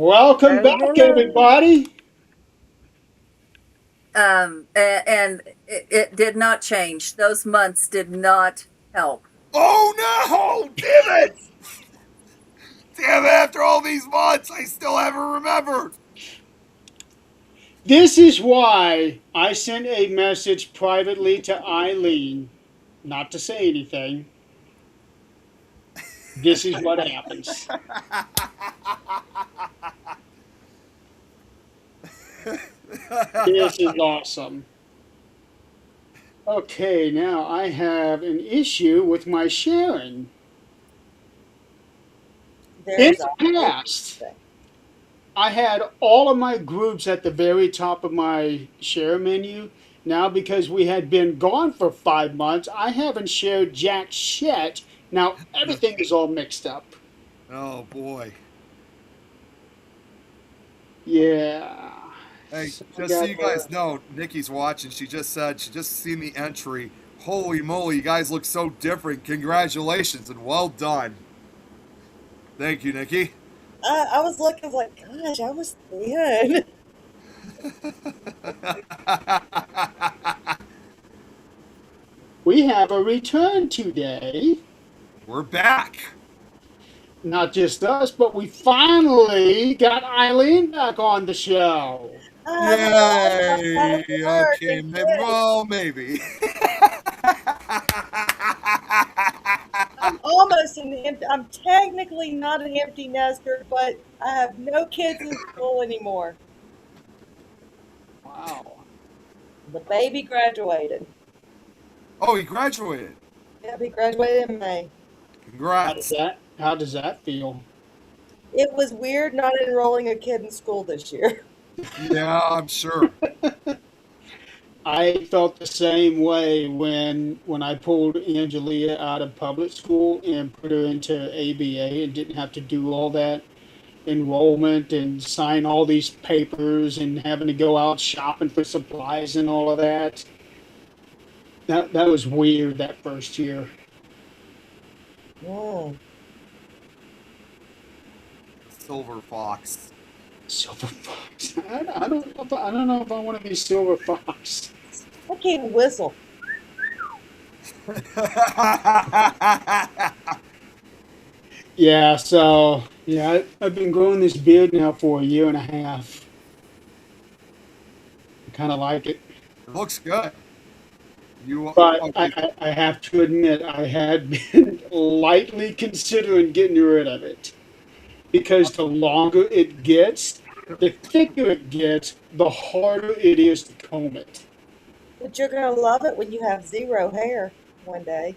Welcome Oh, back, hello. everybody. And it did not change. Those months did not help. Oh no! Damn it! Damn it! After all these months, I still haven't remembered. This is why I sent a message privately to Eileen, not to say anything. This is what happens. This is awesome. Okay, now I have an issue with my sharing. In There's the always past, something. I had all of my groups at the very top of my share menu. Now, because we had been gone for 5 months, I haven't shared jack shit. Now, everything is all mixed up. Oh boy. Yeah. Hey, So I just so got you guys know, Nikki's watching. She just said she just seen the entry. Holy moly, you guys look so different. Congratulations and well done. Thank you, Nikki. I was looking like, gosh, I was thin. we have a return today. We're back. Not just us, but we finally got Eileen back on the show. I have a lot Yay! of work Okay, and maybe, kids. well, maybe. I'm technically not an empty nester, but I have no kids in school anymore. Wow. The baby graduated. Oh, he graduated. Yep, he graduated in May. Congrats. How does that feel? It was weird not enrolling a kid in school this year. Yeah, I'm sure. I felt the same way when I pulled Angelia out of public school and put her into ABA and didn't have to do all that enrollment and sign all these papers and having to go out shopping for supplies and all of that. That was weird that first year. Mm. Silver Fox. Silver Fox. I don't know if I want to be Silver Fox. I can't whistle. Yeah, so yeah, I've been growing this beard now for a year and a half. I kind of like it. It looks good. You But okay? I have to admit, I had been lightly considering getting rid of it because the longer it gets, the thicker it gets, the harder it is to comb it. But you're going to love it when you have zero hair one day.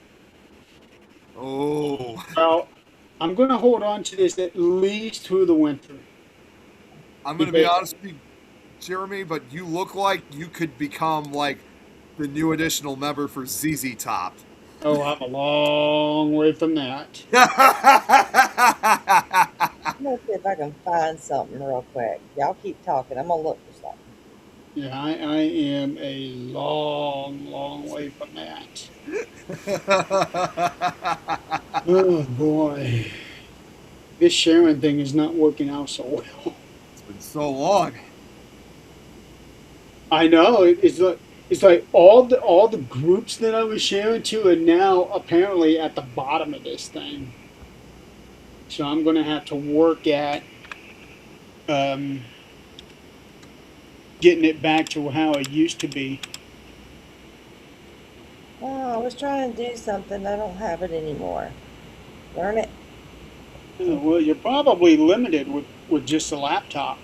Oh, Well, I'm going to hold on to this at least through the winter. I'm gonna be Because, honest with you, Jeremy, but you look like you could become like the new additional member for ZZ Top. oh, I'm a long way from that. I'm going to see if I can find something real quick. Y'all keep talking. I'm going to look for something. Yeah, I am a long, long way from that. Oh boy, this sharing thing is not working out so well. It's been so long. I know it's like all the groups that I was sharing to are now apparently at the bottom of this thing. So I'm going to have to work at um, getting it back to how it used to be. Oh, I was trying to do something. I don't have it anymore. Darn it. Well, you're probably limited with just a laptop.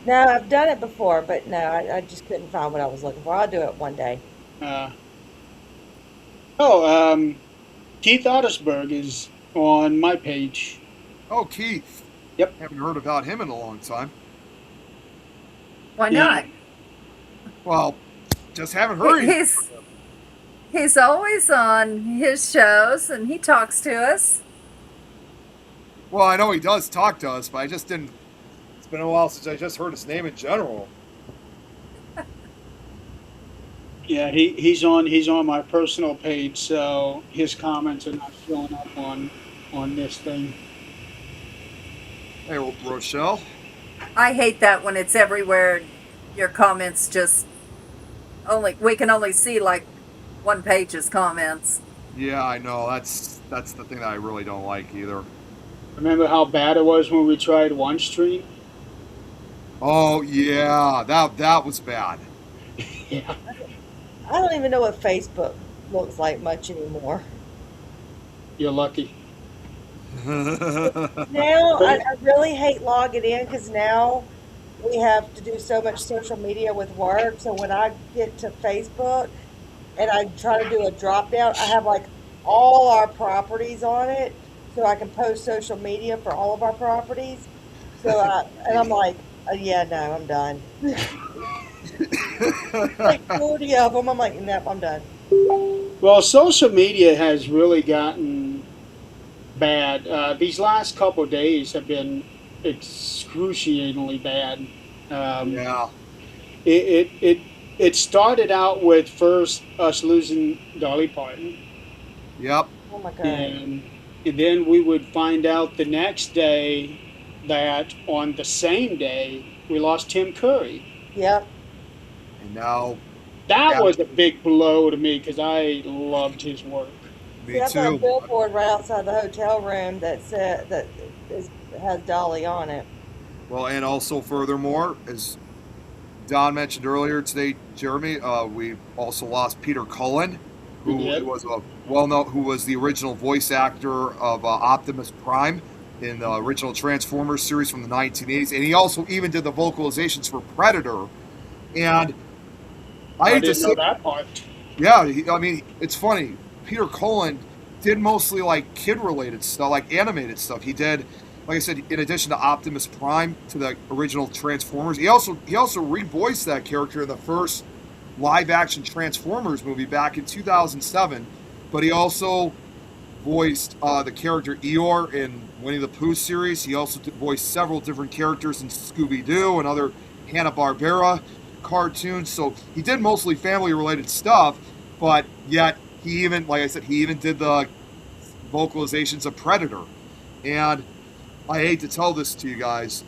No, I've done it before, but no, I just couldn't find what I was looking for. I'll do it one day. Uh, oh, Keith Ottersberg is on my page. Oh, Keith. Yep. Haven't heard about him in a long time. Why Yeah. not? Well, just haven't He, heard anything he's from him. he's always on his shows and he talks to us. Well, I know he does talk to us, but I just didn't. It's been a while since I just heard his name in general. Yeah, he's on my personal page, so his comments are not showing up on this thing. Hey, Rochelle. I hate that when it's everywhere. Your comments just we can only see like one page's comments. Yeah, I know. That's the thing that I really don't like either. Remember how bad it was when we tried one stream? Oh yeah, that was bad. Yeah. I don't even know what Facebook looks like much anymore. You're lucky. Now, I really hate logging in because now we have to do so much social media with work. So when I get to Facebook and I try to do a drop down, I have like all our properties on it, so I can post social media for all of our properties. And I'm like, yeah, no, I'm done. Like 40 of them. I'm like, nope, I'm done. Well, social media has really gotten bad. These last couple of days have been excruciatingly bad. Yeah. It started out with first us losing Dolly Parton, Yep. Oh my God. and then we would find out the next day that on the same day we lost Tim Curry. Yep. And now, That Yeah. was a big blow to me because I loved his work. me See, I've got a too. billboard right outside the hotel room that has Dolly on it. Well, and also furthermore, as Don mentioned earlier today, Jeremy, we also lost Peter Cullen, who Yep. was a well-known, who was the original voice actor of Optimus Prime in the original Transformers series from the 1980s, and he also even did the vocalizations for Predator. And I hate to didn't know say, that part. yeah, I mean, it's funny. Peter Cullen did mostly like kid-related stuff, like animated stuff. He did, like I said, in addition to Optimus Prime, to the original Transformers, he also revoiced that character in the first live-action Transformers movie back in 2007. But he also voiced the character Eeyore in Winnie the Pooh series. He also voiced several different characters in Scooby-Doo and other Hanna-Barbera cartoons. So he did mostly family-related stuff, but yet he even, like I said, he even did the vocalizations of Predator. And I hate to tell this to you guys,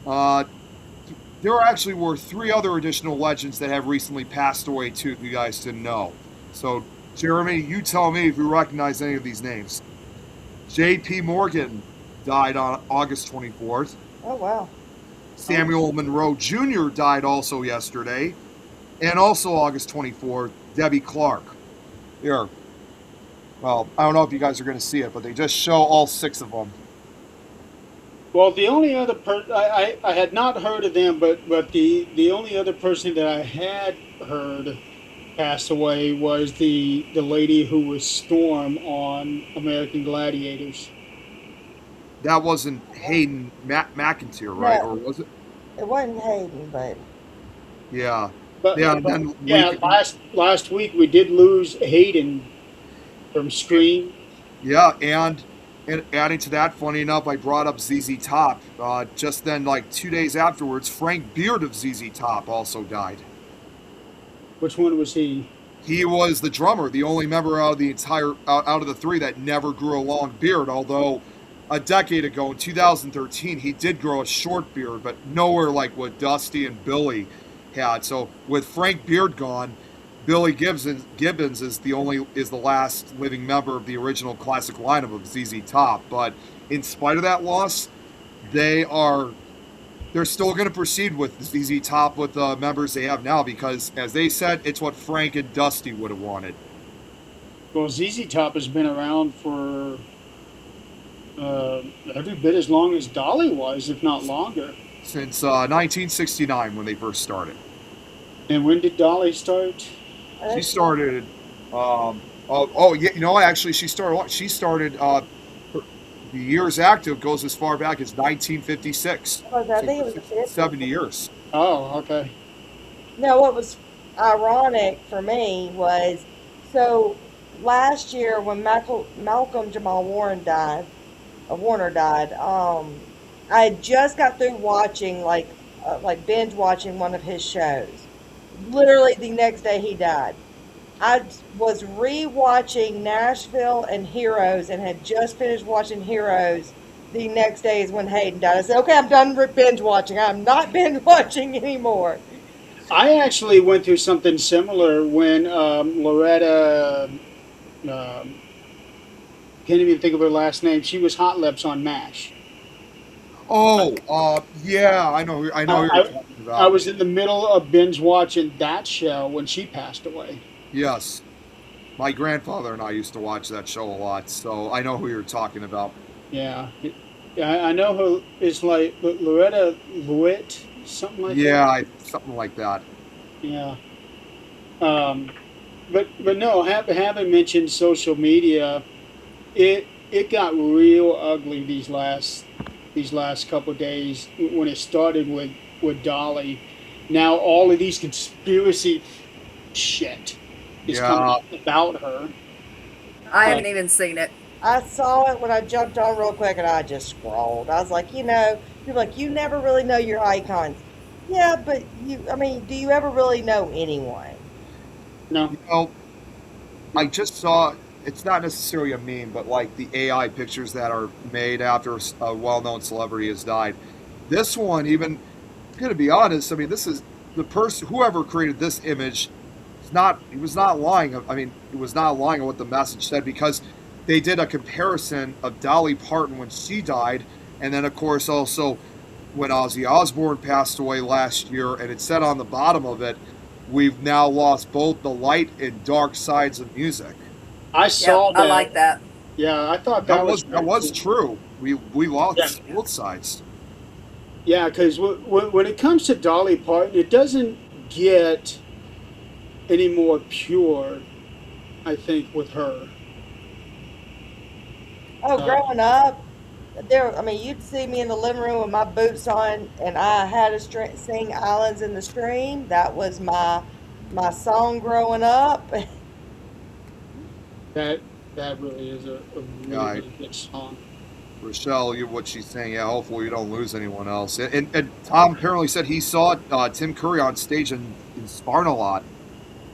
there actually were 3 other additional legends that have recently passed away too, if you guys didn't know. So, Jeremy, you tell me if you recognize any of these names. J.P. Morgan died on August 24th. Oh wow. Samuel Monroe Jr. died also yesterday. And also August 24th, Debbie Clark. Here. Well, I don't know if you guys are going to see it, but they just show all 6 of them. Well, the only other I had not heard of them, but the only other person that I had heard passed away was the lady who was Storm on American Gladiators. That wasn't Hayden McIntyre, right? No. Or was it? It wasn't Hayden, but Yeah. But Yeah, but, and then yeah, last week we did lose Hayden from Scream. Yeah, and adding to that, funny enough, I brought up ZZ Top. Just then, like 2 days afterwards, Frank Beard of ZZ Top also died. Which one was he? He was the drummer, the only member out of the entire out of the 3 that never grew a long beard. Although a decade ago, in 2013, he did grow a short beard, but nowhere like what Dusty and Billy had. So with Frank Beard gone, Billy Gibbons is the last living member of the original classic lineup of ZZ Top. But in spite of that loss, they're still going to proceed with ZZ Top with the members they have now because, as they said, it's what Frank and Dusty would have wanted. Well, ZZ Top has been around for every bit as long as Dolly was, if not longer. Since 1969 when they first started. And when did Dolly start? She started. Yeah, you know, actually, she started. The years active goes as far back as 1956. I think it was the 50s. 70 years. Oh, okay. No, what was ironic for me was so last year when Malcolm Jamal Warner died, I had just got through watching like binge watching one of his shows. Literally the next day he died. I was re-watching Nashville and Heroes and had just finished watching Heroes the next day is when Hayden died. I said, okay, I'm done with binge watching. I'm not binge watching anymore. I actually went through something similar when Loretta, can't even think of her last name. She was Hot Lips on MASH. Oh, yeah, I know who you're I, talking I about. was in the middle of binge watching that show when she passed away. Yes, my grandfather and I used to watch that show a lot, so I know who you're talking about. Yeah, yeah, I know her. It's like Loretta Lewitt, something like that. Yeah, something like that. Yeah. Um, but no, having mentioned social media, it got real ugly these last couple of days when it started with Dolly. Now all of these conspiracy shit is coming Yeah, out about her. I Uh, haven't even seen it. I saw it when I jumped on real quick and I just scrolled. I was like, people are like, you never really know your icons. Yeah, but I mean, do you ever really know anyone? no, you know, I just saw. It's not necessarily a meme, but like the AI pictures that are made after a well-known celebrity has died. This one, even going to be honest, I mean, this is the person, whoever created this image, is not. He was not lying. I mean, he was not lying on what the message said because they did a comparison of Dolly Parton when she died, and then of course also when Ozzy Osbourne passed away last year, and it said on the bottom of it, "We've now lost both the light and dark sides of music." I Yep, saw I like that. that. Yeah, I thought that was That was pretty true. We cool. lost both sides. Yeah, because when it comes to Dolly Parton, it doesn't get any more pure, I think, with her. Oh, Uh, growing up, I mean, you'd see me in the living room with my boots on, and I had to sing "Islands in the Stream." That was my song growing up. that that really is a Yeah, really really good song. Rochelle, what she's saying, yeah, hopefully we don't lose anyone else. And Tom apparently said he saw Tim Curry on stage in Sparnalot.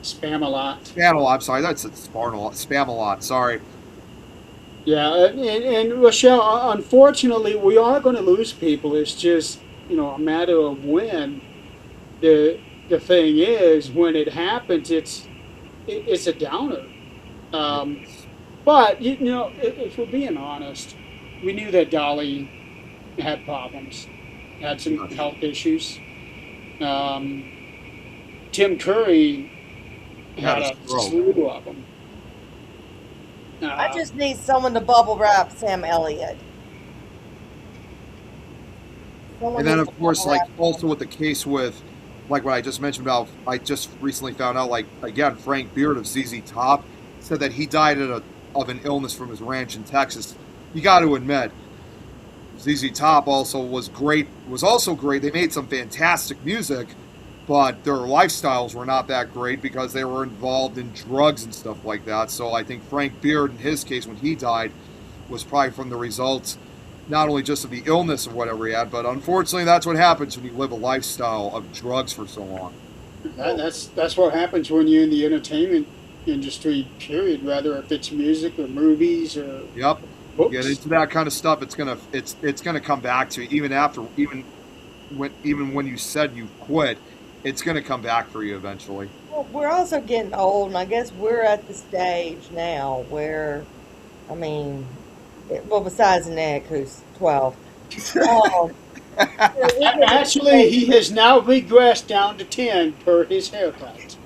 Spam a lot. Spanalot, I'm sorry, that's Sparnalot. Spamalot, sorry. Yeah, and Rochelle, unfortunately, we are going to lose people. It's just a matter of when. The thing is, when it happens, it's a downer. Um, Yes. but if we're being honest, we knew that Dolly had problems, had some Yes. health issues. Um, Tim Curry Had had a a stroke. slew of them. I Uh, just need someone to bubble wrap Sam Elliott. Someone And then, needs of to course, bubble like wrap also him. with the case with, like what I just mentioned about, I just recently found out, like, again, Frank Beard of ZZ Top said that he died of an illness from his ranch in Texas. You got to admit, ZZ Top also was also great. They made some fantastic music, but their lifestyles were not that great because they were involved in drugs and stuff like that. So I think Frank Beard, in his case, when he died, was probably from the results not only just of the illness of whatever he had, but unfortunately, that's what happens when you live a lifestyle of drugs for so long. that's what happens when you're in the entertainment industry. Period. Whether if it's music or movies or Yep. You get books. into that kind of stuff, it's gonna come back to you even after even when you said you quit, it's gonna come back for you eventually. Well, we're also getting old, and I guess we're at the stage now where, I mean, well, besides Nick, who's 12, um, we're getting to the Actually, stage. he has now regressed down to 10 per his haircut.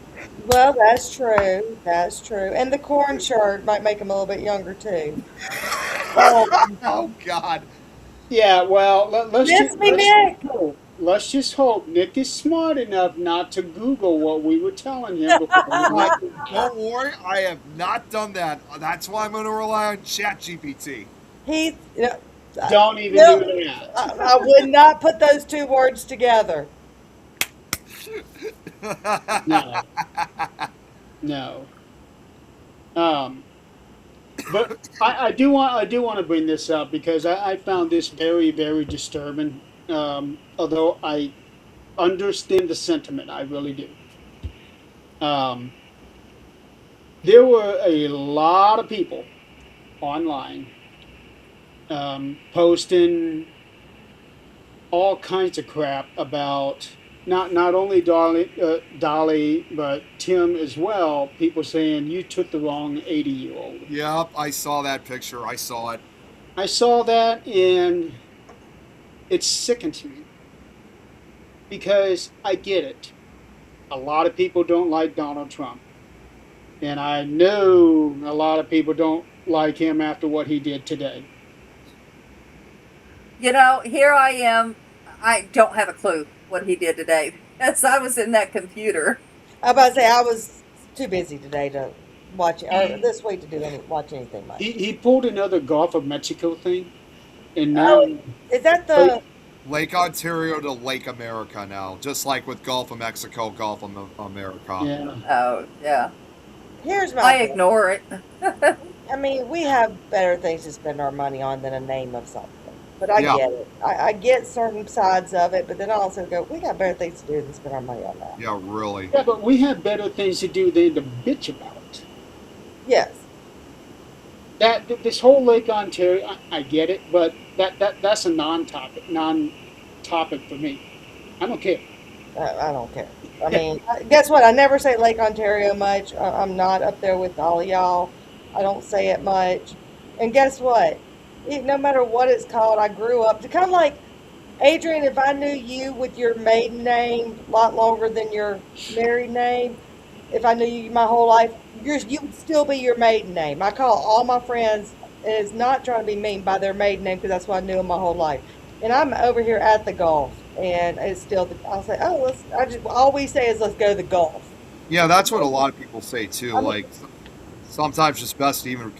Well, that's true. That's true. And the corn shirt might make him a little bit younger too. Um, Oh God. Yeah, well, miss me, Nick. let's just hope Nick is smart enough not to Google what we were telling him before we I, left. don't worry, I have not done that. That's why I'm going to rely on ChatGPT. He's, Don't even no, do that. I would not put those two words together. No, no. Um, but I do want to bring this up because I found this very very disturbing. Although I understand the sentiment, I really do. Um, there were a lot of people online posting all kinds of crap about not only Dolly, but Tim as well. People saying you took the wrong 80-year-old. Yep, I saw that picture. I saw it. I saw that and it sickens me because I get it. A lot of people don't like Donald Trump, and I know a lot of people don't like him after what he did today. You know, here I am. I don't have a clue what he did today. As I was in that computer. I about to say I was too busy today to watch it, or this week to watch anything much. He pulled another Gulf of Mexico thing, and now Oh, is that the? Lake Ontario to Lake America now, just like with Gulf of Mexico, Gulf of America. yeah, Oh, yeah. Here's my I thing. ignore it. I mean, we have better things to spend our money on than a name of something. But I Yeah. get it. I get certain sides of it, but then I also go, we got better things to do than spend our money on that. Yeah, really. yeah, but we have better things to do than to bitch about. Yes. This whole Lake Ontario, I get it, but that's a non-topic for me. I don't care. I don't care. I mean, guess what? I never say Lake Ontario much. I'm not up there with all y'all. I don't say it much. And guess what? No matter what it's called, I grew up to kind of like Adrian. If I knew you with your maiden name a lot longer than your married name, if I knew you my whole life, you would still be your maiden name. I call all my friends, and it's not trying to be mean, by their maiden name because that's what I knew them my whole life. And I'm over here at the golf, and it's still. I'll say, oh, let's. All we say is let's go to the golf. Yeah, that's what a lot of people say too. I mean, Like sometimes it's best even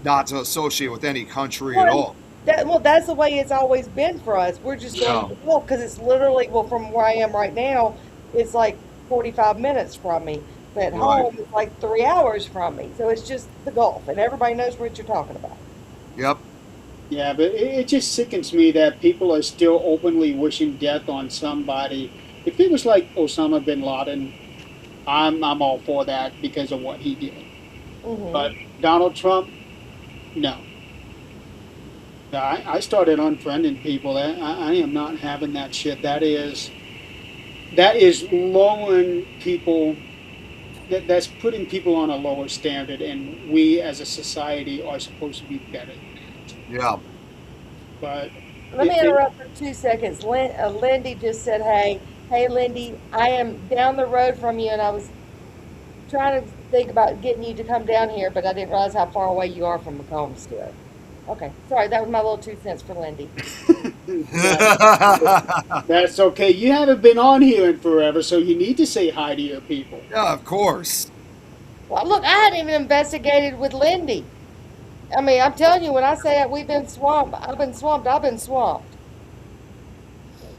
not to associate with any country at all. That's the way it's always been for us. We're just going Yeah. to the golf because it's literally, well, from where I am right now, it's like 45 minutes from me. But at Right. home, it's like 3 hours from me. So it's just the golf, and everybody knows what you're talking about. Yep. Yeah, but it just sickens me that people are still openly wishing death on somebody. If it was like Osama bin Laden, I'm all for that because of what he did. But Donald Trump, no. I started unfriending people. I am not having that shit. That is lowering people. That's putting people on a lower standard, and we as a society are supposed to be better than that. Yeah. But Let me it- interrupt for 2 seconds. Lindy just said, hey, Lindy, I am down the road from you, and I was trying to think about getting you to come down here, but I didn't realize how far away you are from Macomb still. Okay, sorry, that was my little 2 cents for Lindy. that's okay. You haven't been on here in forever, so you need to say hi to your people. Yeah, of course. Well, look, I hadn't even investigated with Lindy. I mean, I'm telling you, when I say we've been swamped, I've been swamped.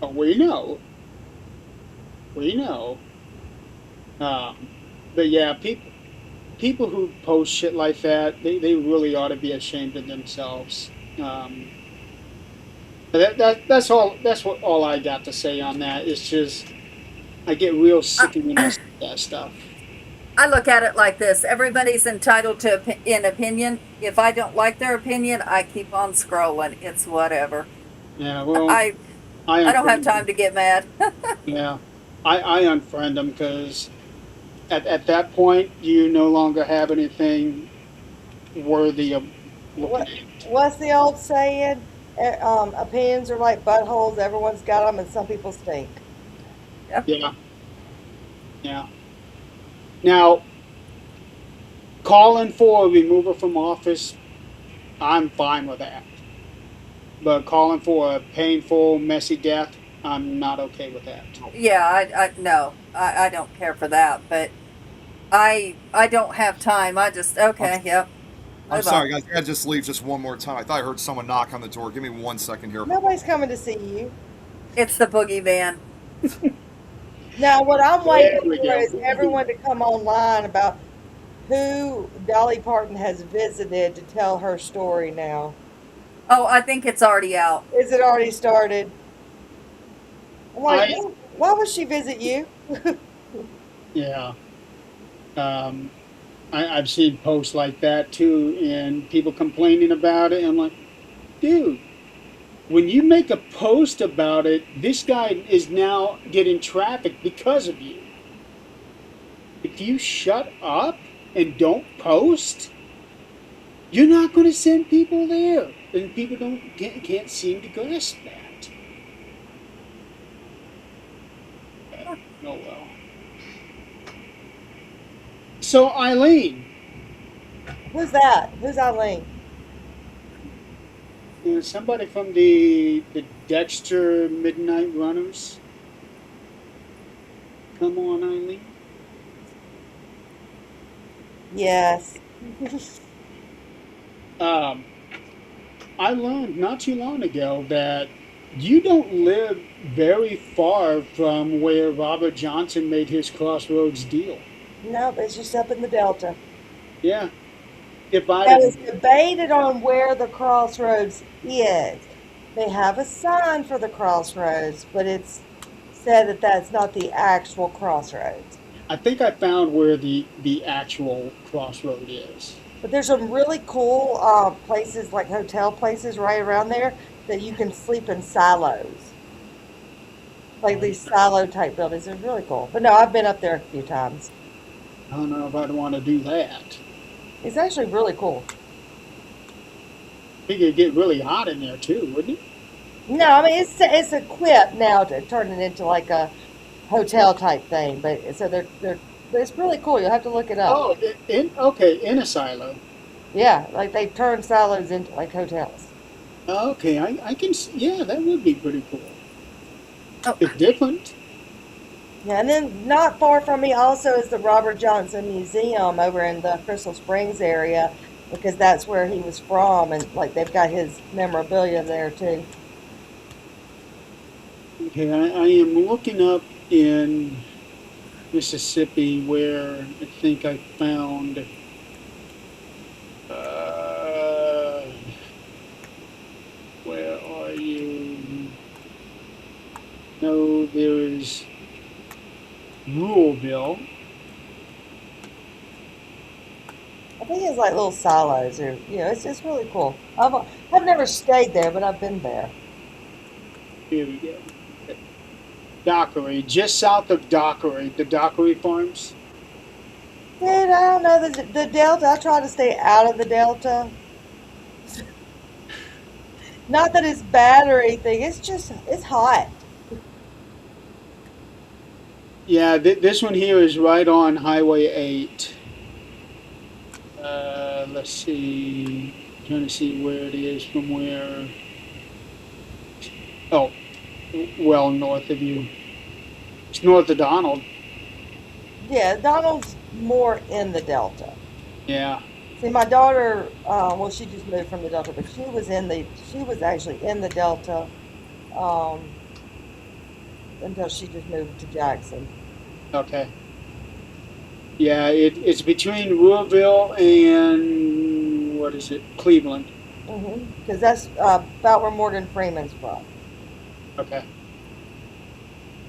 But we know. We know. But yeah, people who post shit like that, they really ought to be ashamed of themselves. But that's all. That's what all I got to say on that. It's just I get real sick of that stuff. I look at it like this: everybody's entitled to an opinion. If I don't like their opinion, I keep on scrolling. It's whatever. Yeah, well, I don't have time to get mad. Yeah, I unfriend them because at that point you no longer have anything worthy of looking What, at. what's the old saying? Opinions are like buttholes. Everyone's got them, and some people stink. Yeah, yeah. Now, calling for a removal from office, I'm fine with that. But calling for a painful, messy death, I'm not okay with that. Yeah, no, I don't care for that. But I don't have time. I just okay, yep. I'm Move sorry, on. guys. I gotta just leave just one more time. I thought I heard someone knock on the door. Give me 1 second here. Nobody's coming to see you. It's the boogeyman. Now, what I'm There waiting we for go. is everyone to come online about who Dolly Parton has visited to tell her story now. Oh, I think it's already out. Is it already started? I'm like, I- why would she visit you? Yeah. I've seen posts like that too, and people complaining about it. I'm like, dude, when you make a post about it, this guy is now getting traffic because of you. If you shut up and don't post, you're not going to send people there, and people can't seem to grasp that. Oh well. So Eileen, Who's that? Who's Eileen? somebody from the Dexter Midnight Runners. Come on, Eileen. Yes. Um, I learned not too long ago that you don't live very far from where Robert Johnson made his Crossroads deal. No, it's just up in the Delta. Yeah, Now it's divided. debated on where the crossroads is. They have a sign for the crossroads, but it's said that that's not the actual crossroads. I think I found where the actual crossroad is. But there's some really cool places, like hotel places right around there, that you can sleep in silos. Like these silo type buildings. They're really cool. But no, I've been up there a few times. I don't know if I'd want to do that. It's actually really cool. I think it'd get really hot in there too, wouldn't it? No, I mean it's equipped now to turn it into like a hotel type thing. But so but it's really cool. You'll have to look it up. Oh, in a silo. Yeah, like they turn silos into like hotels. Okay, I can. Yeah, that would be pretty cool. Oh, It's different. Yeah, and then not far from me also is the Robert Johnson Museum over in the Crystal Springs area because that's where he was from, and like they've got his memorabilia there too. Okay, I am looking up in Mississippi where I think I found. Uh, where are you? No, there is Louisville. I think it's like little silos, or it's just really cool. I've never stayed there, but I've been there. Here we go. Dockery, just south of Dockery, the Dockery Farms. Dude, I don't know the Delta. I try to stay out of the Delta. Not that it's bad or anything. It's just it's hot. Yeah, this one here is right on Highway 8. Let's see. Trying to see where it is from where. Oh, well north of you. It's north of Donald. Yeah, Donald's more in the Delta. Yeah. See, my daughter, well, she just moved from the Delta, but she was actually in the Delta um, until she just moved to Jackson. Okay. Yeah, it's between Louisville and what is it? Cleveland. Because that's about where Morgan Freeman's from. Okay.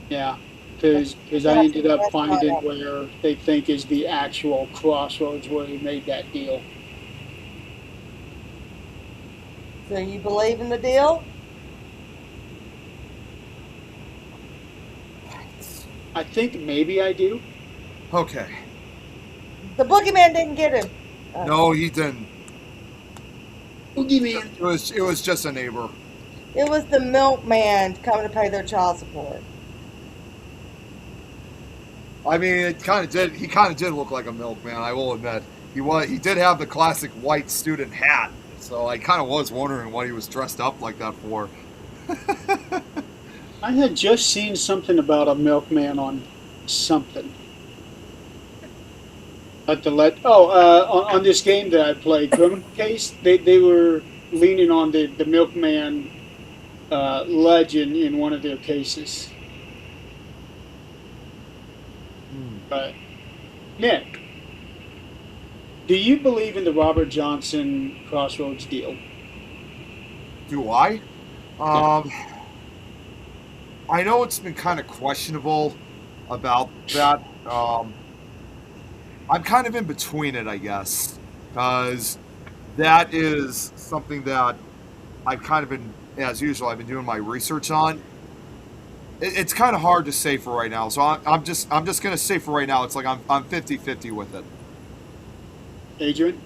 Yeah. Because I That's ended up that's finding right. where they think is the actual crossroads where he made that deal. So you believe in the deal? I think maybe I do. Okay. The boogeyman didn't get him. No, he didn't. Boogeyman. It was just a neighbor. It was the milkman coming to pay their child support. I mean, it kind of did. He kind of did look like a milkman. I will admit. He did have the classic white student hat. So I kind of was wondering what he was dressed up like that for. I had just seen something about a milkman on something. On this game that I played, Criminal Case, they were leaning on the milkman legend in one of their cases. But Nick, do you believe in the Robert Johnson Crossroads deal? Do I? Yeah. I know it's been kind of questionable about that. I'm kind of in between it, I guess, because that is something that I've kind of been, as usual, I've been doing my research on. It's kind of hard to say for right now, so I'm just gonna say for right now, it's like I'm 50-50 with it. Adrian?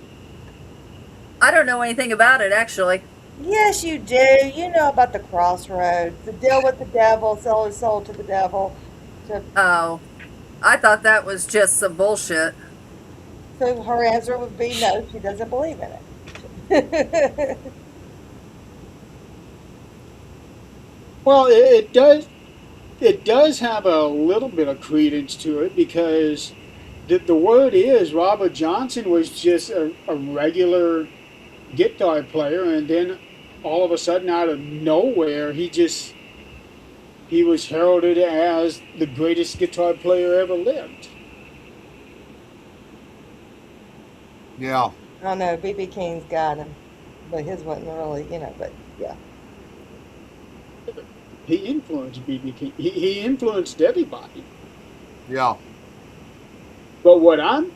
I don't know anything about it actually. Yes, you do. You know about the crossroads, the deal with the devil, sell his soul to the devil. So, Oh, I thought that was just some bullshit. so her answer would be no, she doesn't believe in it. Well, it does have a little bit of credence to it because the word is Robert Johnson was just a regular guitar player, and then all of a sudden, out of nowhere, he was heralded as the greatest guitar player ever lived. Yeah, I don't know, BB King's got him, but his wasn't really, but yeah. He influenced BB King. He influenced everybody. yeah. But what I'm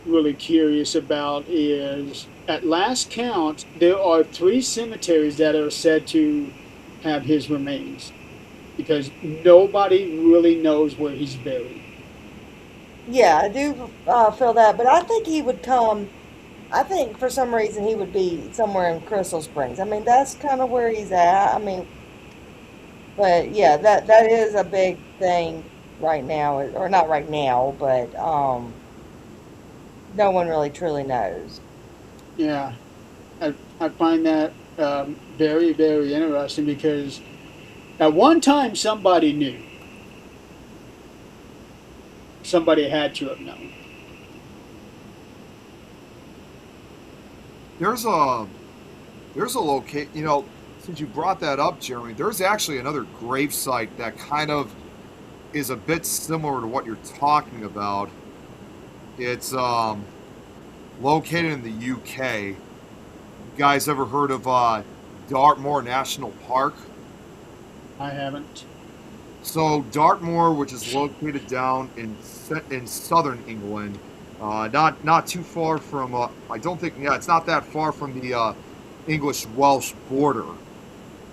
really curious about is, at last count, there are 3 cemeteries that are said to have his remains, because nobody really knows where he's buried. Yeah, I do feel that, but I think he would come. I think for some reason he would be somewhere in Crystal Springs. I mean, that's kind of where he's at. I mean, but yeah, that is a big thing right now, or not right now, but no one really truly knows. Yeah, I find that very, very interesting because at one time somebody knew. Somebody had to have known. There's a locate. Since you brought that up, Jeremy, there's actually another grave site that kind of is a bit similar to what you're talking about. It's located in the UK. You guys ever heard of Dartmoor National Park? I haven't. So Dartmoor, which is located down in southern England, not too far from. I don't think. Yeah, it's not that far from the English Welsh border.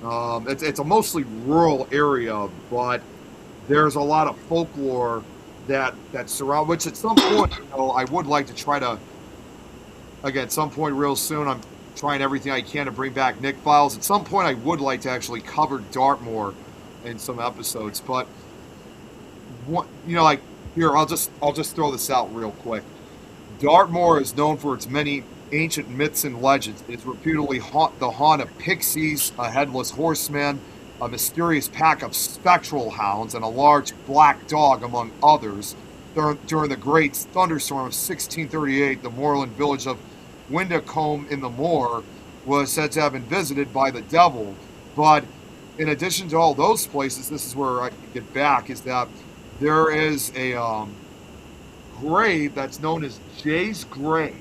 It's a mostly rural area, but there's a lot of folklore that surround. Which at some point, I would like to try to. Again, at some point real soon, I'm trying everything I can to bring back Nick Files. At some point, I would like to actually cover Dartmoor in some episodes. But what like here, I'll just throw this out real quick. Dartmoor is known for its many ancient myths and legends. It's reputedly the haunt of pixies, a headless horseman, a mysterious pack of spectral hounds, and a large black dog, among others. During the great thunderstorm of 1638, the moorland village of Windacombe in the Moor was said to have been visited by the devil. But in addition to all those places, this is where I get back, is that there is a grave that's known as Jay's Grave,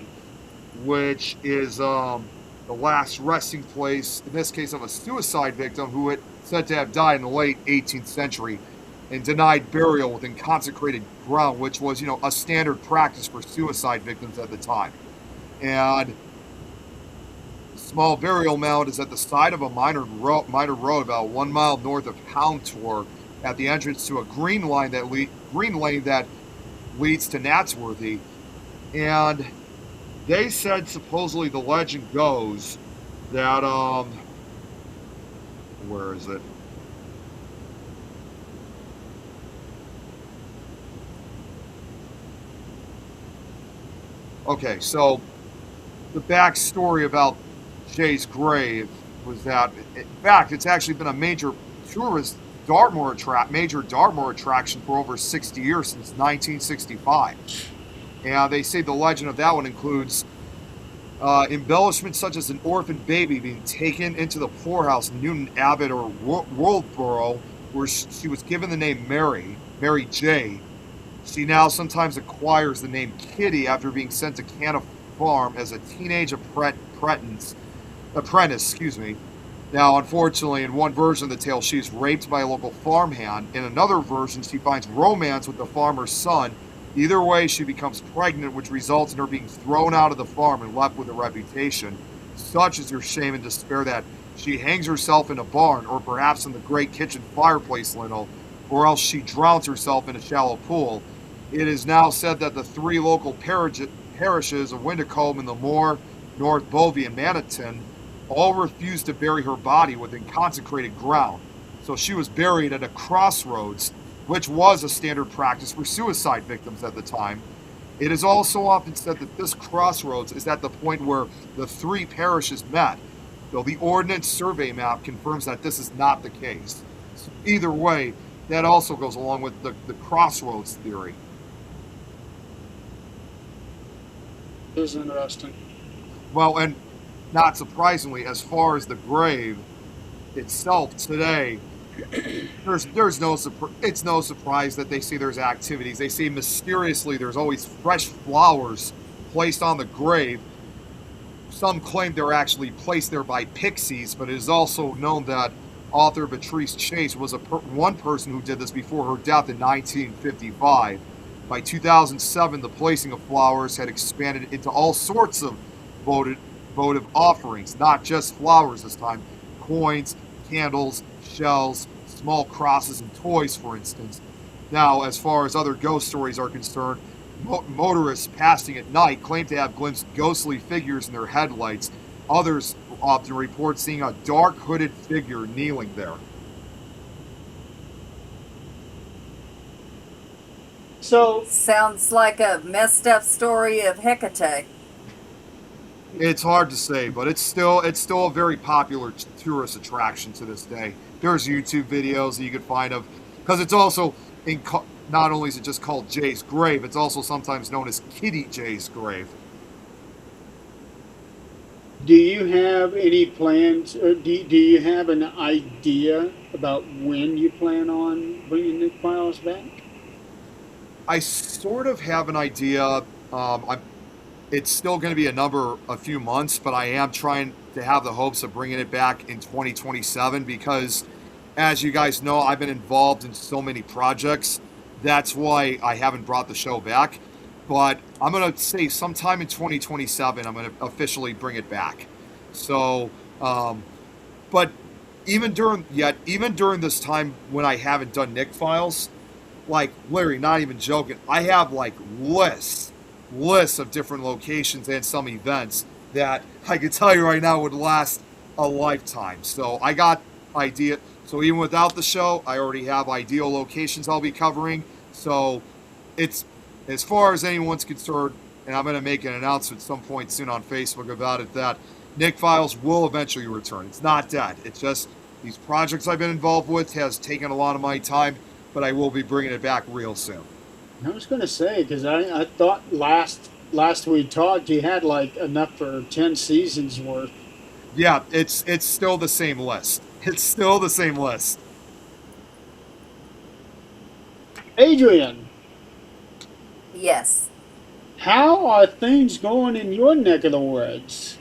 which is the last resting place, in this case, of a suicide victim who had said to have died in the late 18th century and denied burial within consecrated ground, which was, a standard practice for suicide victims at the time. And the small burial mound is at the side of a minor road about 1 mile north of Houndtor, at the entrance to a green lane that leads to Natsworthy. And they said, supposedly, the legend goes that where is it? Okay, so the backstory about Jay's grave was that, in fact, it's actually been a major Dartmoor attraction for over 60 years, since 1965. And they say the legend of that one includes embellishments such as an orphan baby being taken into the poorhouse in Newton Abbot or Worldborough, where she was given the name Mary J. She now sometimes acquires the name Kitty after being sent to Canna Farm as a teenage apprentice. Now, unfortunately, in one version of the tale, she is raped by a local farmhand. In another version, she finds romance with the farmer's son. Either way, she becomes pregnant, which results in her being thrown out of the farm and left with a reputation. Such is her shame and despair that she hangs herself in a barn, or perhaps in the great kitchen fireplace lintel, or else she drowns herself in a shallow pool. It is now said that the three local parishes of Windacombe and the Moor, North Bovey, and Maniton all refused to bury her body within consecrated ground. So she was buried at a crossroads, which was a standard practice for suicide victims at the time. It is also often said that this crossroads is at the point where the three parishes met, though the Ordnance Survey map confirms that this is not the case. So either way, that also goes along with the crossroads theory. It was interesting. Well, and not surprisingly, as far as the grave itself today, there's no it's no surprise that they see there's activities. They see mysteriously there's always fresh flowers placed on the grave. Some claim they're actually placed there by pixies, but it is also known that author Beatrice Chase was one person who did this before her death in 1955. By 2007, the placing of flowers had expanded into all sorts of votive offerings, not just flowers this time. Coins, candles, shells, small crosses, and toys, for instance. Now, as far as other ghost stories are concerned, motorists passing at night claim to have glimpsed ghostly figures in their headlights. Others often report seeing a dark hooded figure kneeling there. So, Sounds like a messed up story of Hecate. It's hard to say, but it's still a very popular tourist attraction to this day. There's YouTube videos that you can find of, because it's also not only is it just called Jay's Grave, it's also sometimes known as Kitty Jay's Grave. do you have any plans, or do you have an idea about when you plan on bringing Nick Files back? I sort of have an idea. It's still going to be a few months, but I am trying to have the hopes of bringing it back in 2027 because, as you guys know, I've been involved in so many projects. That's why I haven't brought the show back. But I'm going to say sometime in 2027, I'm going to officially bring it back. So, but even during this time when I haven't done Nick Files, like Larry, not even joking, I have like lists of different locations and some events that I can tell you right now would last a lifetime. So I got idea. So even without the show, I already have ideal locations I'll be covering. So it's, as far as anyone's concerned, and I'm going to make an announcement at some point soon on Facebook about it, that Nick Files will eventually return. It's not dead. It's just these projects I've been involved with has taken a lot of my time, but I will be bringing it back real soon. I was going to say, because I thought last we talked, you had like enough for 10 seasons worth. Yeah, it's still the same list. It's still the same list. Adrian, Yes. how are things going in your neck of the woods?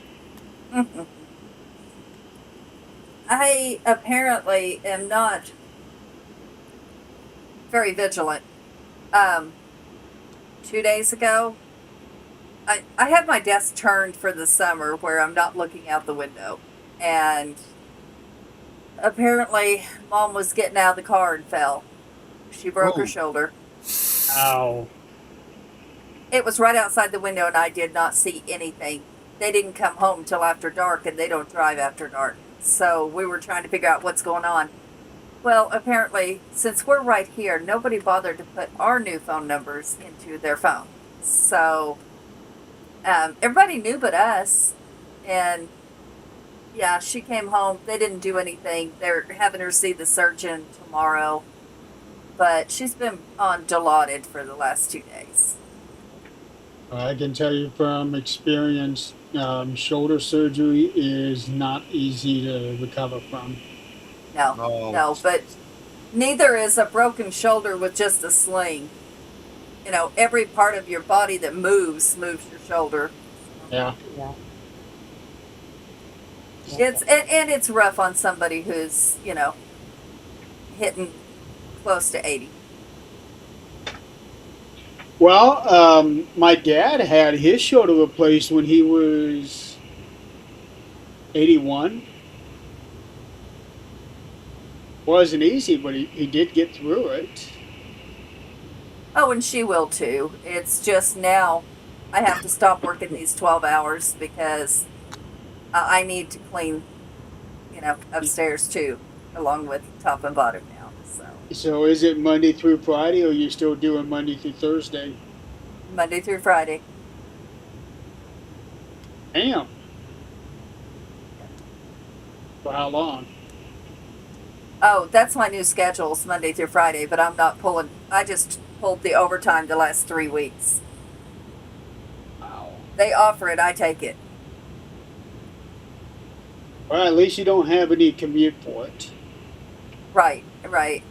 I apparently am not very vigilant. 2 days ago, I have my desk turned for the summer where I'm not looking out the window. And apparently, Mom was getting out of the car and fell. She broke her Oh. shoulder. Ow. It was right outside the window, and I did not see anything. They didn't come home till after dark, and they don't drive after dark. So we were trying to figure out what's going on. Well, apparently, since we're right here, nobody bothered to put our new phone numbers into their phone. So everybody knew but us. And yeah, she came home. They didn't do anything. They're having her see the surgeon tomorrow. But she's been on Dilaudid for the last 2 days. I can tell you from experience, shoulder surgery is not easy to recover from. No, Oh. no, but neither is a broken shoulder with just a sling. You know, every part of your body that moves your shoulder. Yeah. Yeah. And it's rough on somebody who's, hitting close to 80. Well, my dad had his shoulder replaced when he was '81 wasn't easy, but he did get through it. Oh, and she will too. It's just now I have to stop working these 12 hours because I need to clean, upstairs too, along with top and bottom now. So So is it Monday through Friday, or are you still doing Monday through Thursday? Monday through Friday. Damn. For how long? Oh, that's my new schedule. It's Monday through Friday, but I'm not pulling. I just pulled the overtime the last 3 weeks. Wow. They offer it, I take it. Well, at least you don't have any commute for it. Right, right.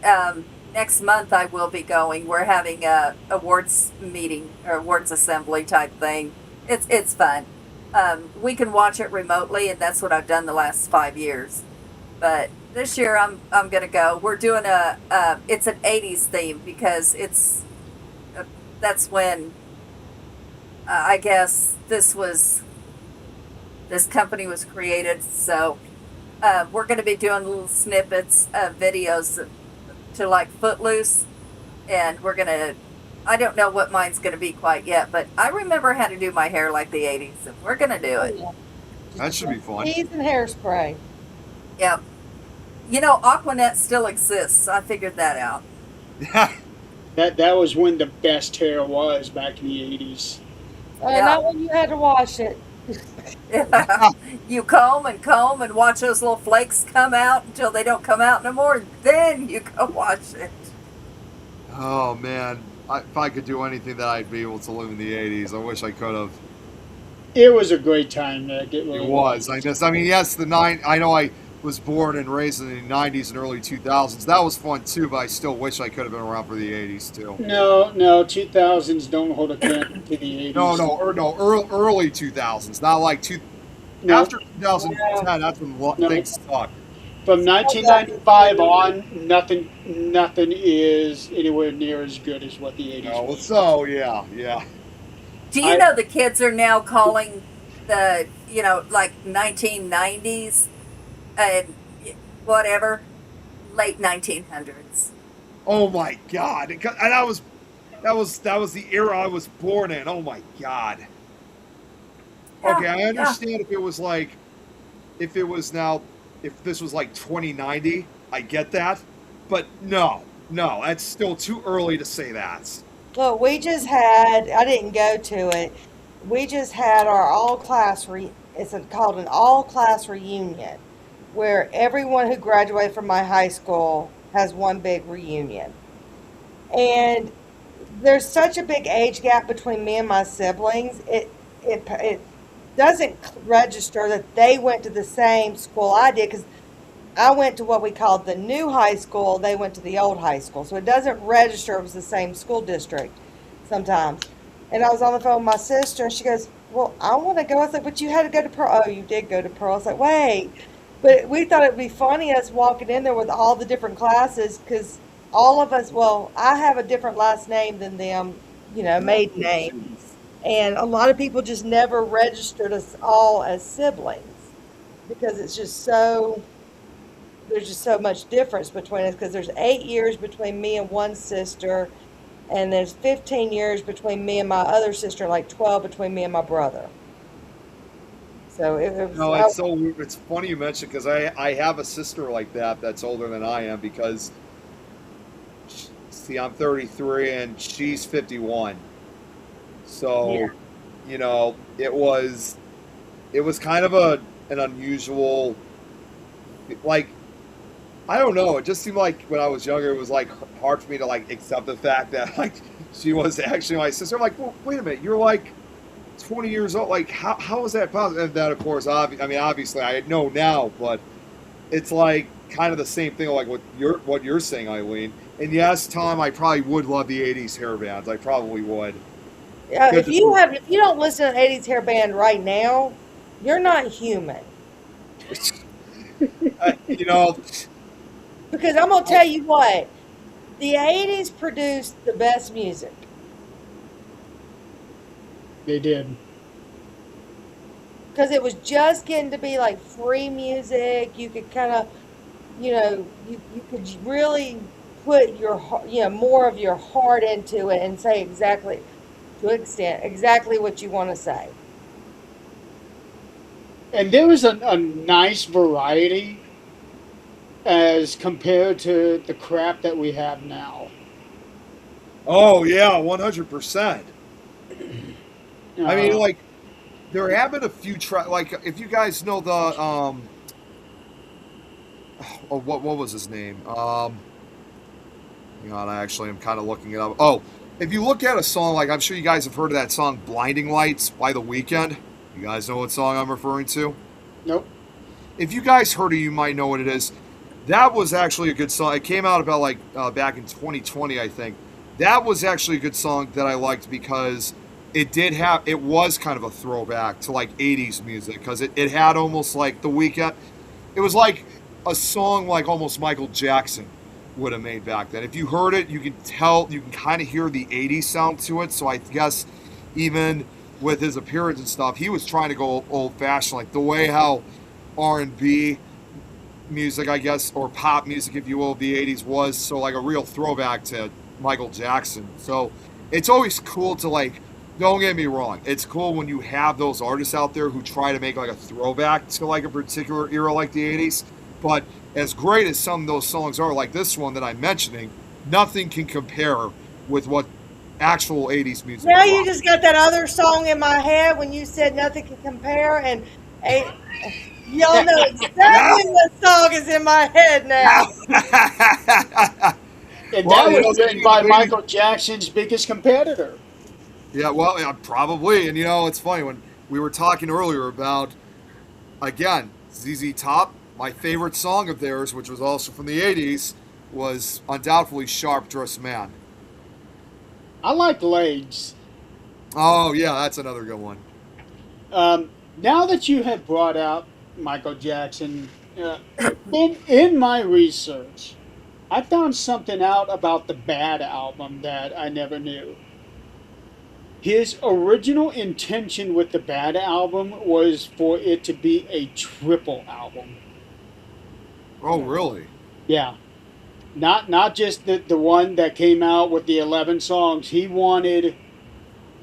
Next month I will be going. We're having a awards meeting or awards assembly type thing. It's fun. We can watch it remotely, and that's what I've done the last 5 years. But this year I'm gonna go. We're doing it's an '80s theme because that's when I guess this company was created. So we're going to be doing little snippets of videos to like Footloose, and I don't know what mine's going to be quite yet, but I remember how to do my hair like the '80s, and we're going to do it. That should be fun. Beads and hairspray. Yep. Aquanet still exists. I figured that out. That was when the best hair was, back in the '80s. Yeah. Not when you had to wash it. You comb and watch those little flakes come out until they don't come out no more, and then you go wash it. Oh man, if I could do anything that I'd be able to live in the '80s, I wish I could have. It was a great time, Nick. It really It was. I mean, yes, I know I was born and raised in the '90s and early 2000s. That was fun too, but I still wish I could have been around for the '80s too. No, 2000s don't hold a candle to the '80s. No, early 2000s, not like No. after 2010. That's when No. things suck. From 1995 on, nothing is anywhere near as good as what the '80s No, was. so yeah. Do you know the kids are now calling the like 1990s and whatever late 1900s? Oh my God! And that was the era I was born in. Oh my God. Okay, I understand if it was if this was like 2090, I get that, but no, that's still too early to say that. Look, I didn't go to it. We just had our called an all-class reunion, where everyone who graduated from my high school has one big reunion. And there's such a big age gap between me and my siblings, it doesn't register that they went to the same school I did, because I went to what we called the new high school. They went to the old high school. So it doesn't register it was the same school district sometimes. And I was on the phone with my sister, and she goes, well, I want to go. I was like, but you had to go to Pearl. Oh, you did go to Pearl. I was like, wait. But we thought it would be funny us walking in there with all the different classes, because all of us, well, I have a different last name than them, maiden names. And a lot of people just never registered us all as siblings, because there's just so much difference between us, because there's 8 years between me and one sister, and there's 15 years between me and my other sister, like 12 between me and my brother. So it was. No, it's funny you mentioned, because I have a sister like that that's older than I am, because see, I'm 33 and she's 51. So, Yeah. it was kind of an unusual, like, I don't know. It just seemed like when I was younger, it was like hard for me to like accept the fact that like she was actually my sister. I'm like, well, wait a minute, you're like 20 years old. Like, how is that possible? And that, of course, obviously, I know now, but it's like kind of the same thing, like what you're saying, Eileen. And yes, Tom, I probably would love the '80s hair bands. I probably would. If you don't listen to 80s hair band right now, you're not human. You know, Because I'm gonna tell you what, the 80s produced the best music. They did. because it was just getting to be like free music. You could kind of, you could really put more of your heart into it and say exactly, to an extent, exactly what you want to say. And there was a nice variety as compared to the crap that we have now. Oh yeah, 100%. I mean, Uh, like there have been a few like if you guys know the oh, what was his name? Hang on, I actually am kind of looking it up. Oh, if you look at a song like I'm sure you guys have heard of that song "Blinding Lights" by The Weeknd. You guys know what song I'm referring to? nope. If you guys heard it, you might know what it is. That was actually a good song. It came out about like back in 2020, I think. That was actually a good song that I liked because it was kind of a throwback to like 80s music because it had almost like The Weeknd. It was like a song like almost Michael Jackson would have made back then. If you heard it, you can tell, you can kind of hear the 80s sound to it. So I guess even with his appearance and stuff, he was trying to go old fashioned, like the way how R&B music, I guess, or pop music, if you will, of the 80s was. So like a real throwback to Michael Jackson. So it's always cool to like, don't get me wrong, it's cool when you have those artists out there who try to make like a throwback to like a particular era like the 80s. But as great as some of those songs are, like this one that I'm mentioning, nothing can compare with what actual 80s music Now you was. just got that other song in my head when you said nothing can compare, and eh, y'all know exactly what song is in my head now. And Well, that you know, was written by Michael Jackson's biggest competitor. Yeah, well, yeah, probably. And you know, it's funny when we were talking earlier about, again, ZZ Top. My favorite song of theirs, which was also from the 80s, was undoubtedly Sharp Dressed Man. I like Legs. Oh, yeah, that's another good one. Now that you have brought out Michael Jackson, in my research, I found something out about the Bad album that I never knew. His original intention with the Bad album was for it to be a triple album. Oh, really? Yeah, not just the one that came out with the 11 songs. He wanted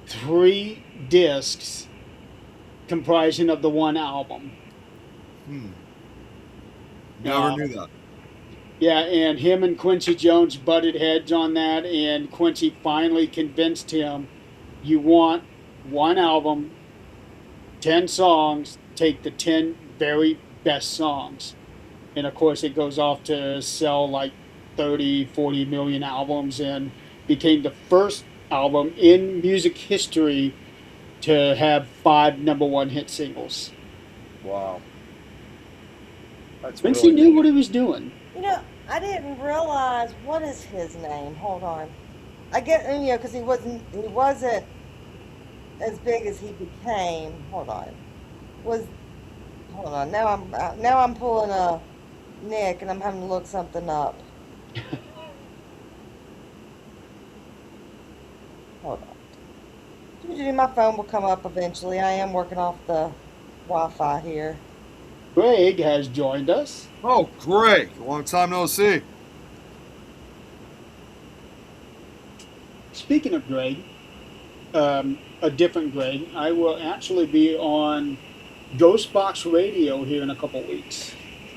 3 discs comprising of the one album. Hmm. Never Uh, knew that. yeah, and him and Quincy Jones butted heads on that, and Quincy finally convinced him, you want one album, 10 songs, take the 10 very best songs. And of course, it goes off to sell like 30, 40 million albums and became the first album in music history to have 5 number 1 hit singles. Wow. That's Quincy really knew cool. what he was doing. I didn't realize what is his name. Hold on. I get because he wasn't as big as he became. Was hold on. Now I'm pulling a Nick and I'm having to look something up. Hold on. My phone will come up eventually. I am working off the Wi-Fi here. Greg has joined us. Oh, Greg. Long time no see. Speaking of Greg, a different Greg, I will actually be on Ghostbox Radio here in a couple weeks.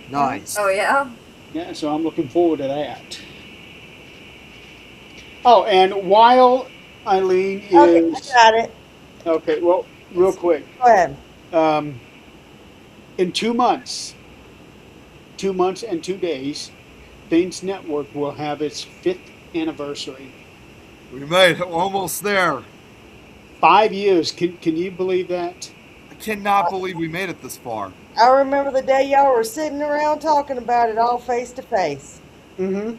Nice. Oh yeah. Yeah, so I'm looking forward to that. Oh, and while Eileen Okay, I is got it. okay, well, real quick, Go ahead. um, in 2 months and 2 days, Things Network will have its 5th anniversary. We made it. Almost there. 5 years. Can you believe that? I cannot believe we made it this far. I remember the day y'all were sitting around talking about it all face to face. Mm-hmm.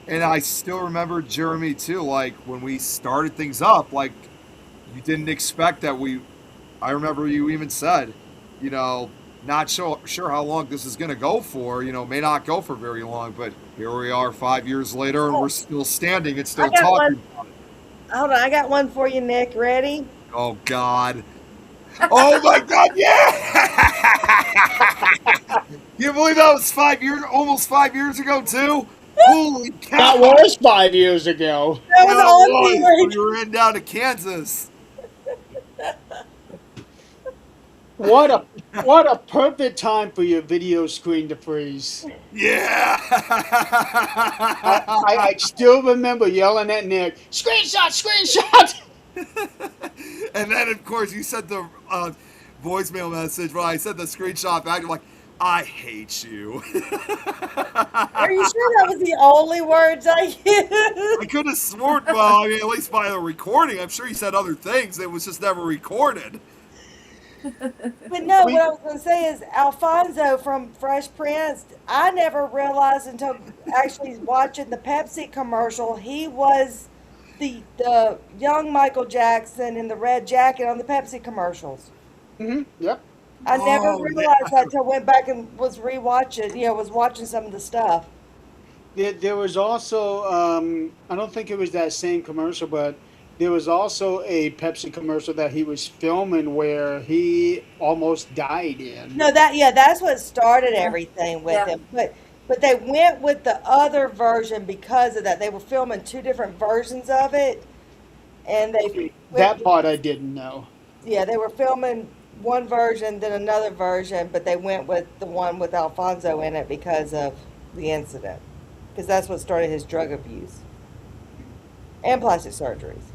And I still remember Jeremy too, like when we started things up, like you didn't expect that I remember you even said, not sure how long this is going to go for, may not go for very long, but here we are 5 years later and we're still standing and still I got talking. Hold on, I got one for you, Nick. Ready? Oh God. Oh my God! Yeah. You believe that was almost 5 years ago too? Holy cow! That was 5 years ago. That Yeah, was it on was when TV. we were in down to Kansas. What a what a perfect time for your video screen to freeze. Yeah. I still remember yelling at Nick, screenshot, screenshot. And then, of course, you sent the voicemail message. Well, I sent the screenshot back. I'm like, I hate you. Are you sure that was the only words I used? I could have sworn, well, I mean, at least by the recording, I'm sure he said other things. It was just never recorded. But no, what I was going to say is Alfonso from Fresh Prince, I never realized until actually watching the Pepsi commercial, he was the young Michael Jackson in the red jacket on the Pepsi commercials. Yep. I never Oh, realized that until I went back and was rewatching, was watching some of the stuff. There was also, I don't think it was that same commercial, but there was also a Pepsi commercial that he was filming where he almost died in. No, that's what started everything with Yeah. him. But they went with the other version because of that. They were filming two different versions of it, and they That part I didn't know. they were filming one version, then another version, but they went with the one with Alfonso in it because of the incident, because that's what started his drug abuse and plastic surgeries.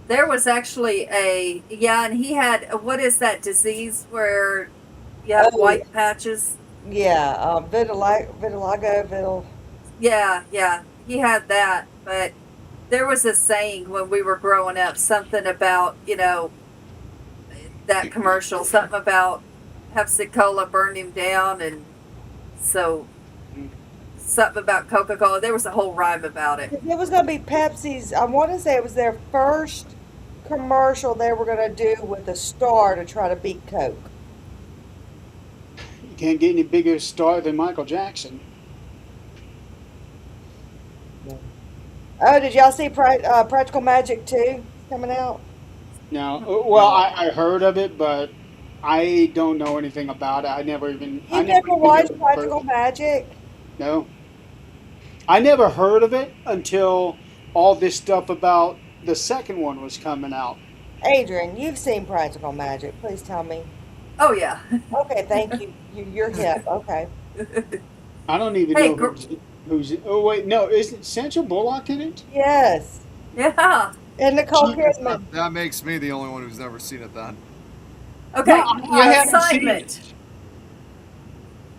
There was actually and he had, what is that disease where you have Oh, white patches? Yeah, vitiligo. Yeah, he had that. But there was a saying when we were growing up, something about, that commercial, something about Pepsi Cola burned him down, and so something about Coca Cola. There was a whole rhyme about it. It was going to be Pepsi's. I want to say it was their first commercial they were going to do with a star to try to beat Coke. You can't get any bigger star than Michael Jackson. Oh, did y'all see Practical Magic 2 coming out? Now, well, I heard of it, but I don't know anything about it. I never even. You never watched Practical Magic? No. I never heard of it until all this stuff about the second one was coming out. Adrian, you've seen Practical Magic. Please tell me. Oh, yeah. Okay, thank you. You're hip. Okay. I don't even Hey, know who's. Oh wait, no, isn't Sandra Bullock in it? Yes. Yeah. And Nicole She- Kidman. That makes me the only one who's never seen it then. Okay, No, I haven't seen assignment. it.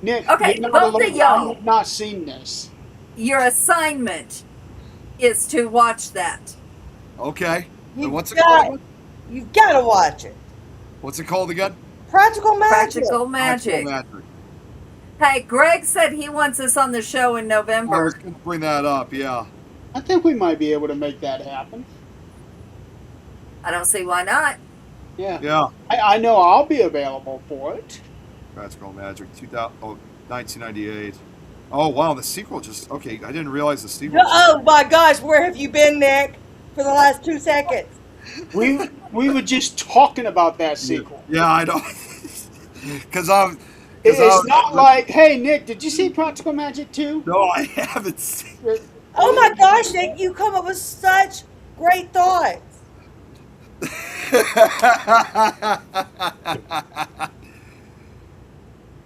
Nick, Okay, you're not both of alone. y'all. I have not seen this. Your assignment is to watch that. Okay. And You've what's it got, called? you've got to watch it. What's it called again? Practical Magic. Practical Magic. Practical Magic. Hey, Greg said he wants us on the show in I was November. going to bring that up, yeah. I think we might be able to make that happen. I don't see why not. Yeah. Yeah. I know I'll be available for it. Practical Magic, 1998. Oh, wow, the sequel just... Okay, I didn't realize the sequel... Oh my gosh, where have you been, Nick? For the last 2 seconds. We were just talking about that sequel. Yeah, I know. Because I'm... It's not like, hey Nick, did you see Practical Magic 2? No, I haven't seen... Oh my gosh, Nick, you come up with such great thoughts.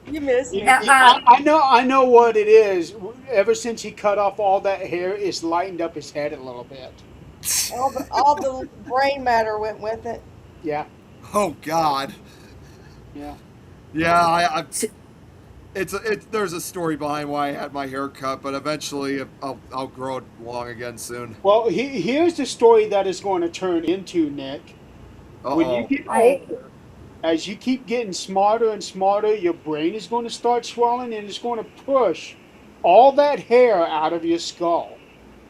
You missed me. I know what it is. Ever since he cut off all that hair, it's lightened up his head a little bit. All the brain matter went with it. Yeah, Oh, God. yeah. Yeah, there's a story behind why I had my hair cut, but eventually I'll grow it long again soon. Well, here's the story that is going to turn into, Nick. When you Uh-oh. get Right. older, as you keep getting smarter and smarter, your brain is going to start swelling and it's going to push all that hair out of your skull.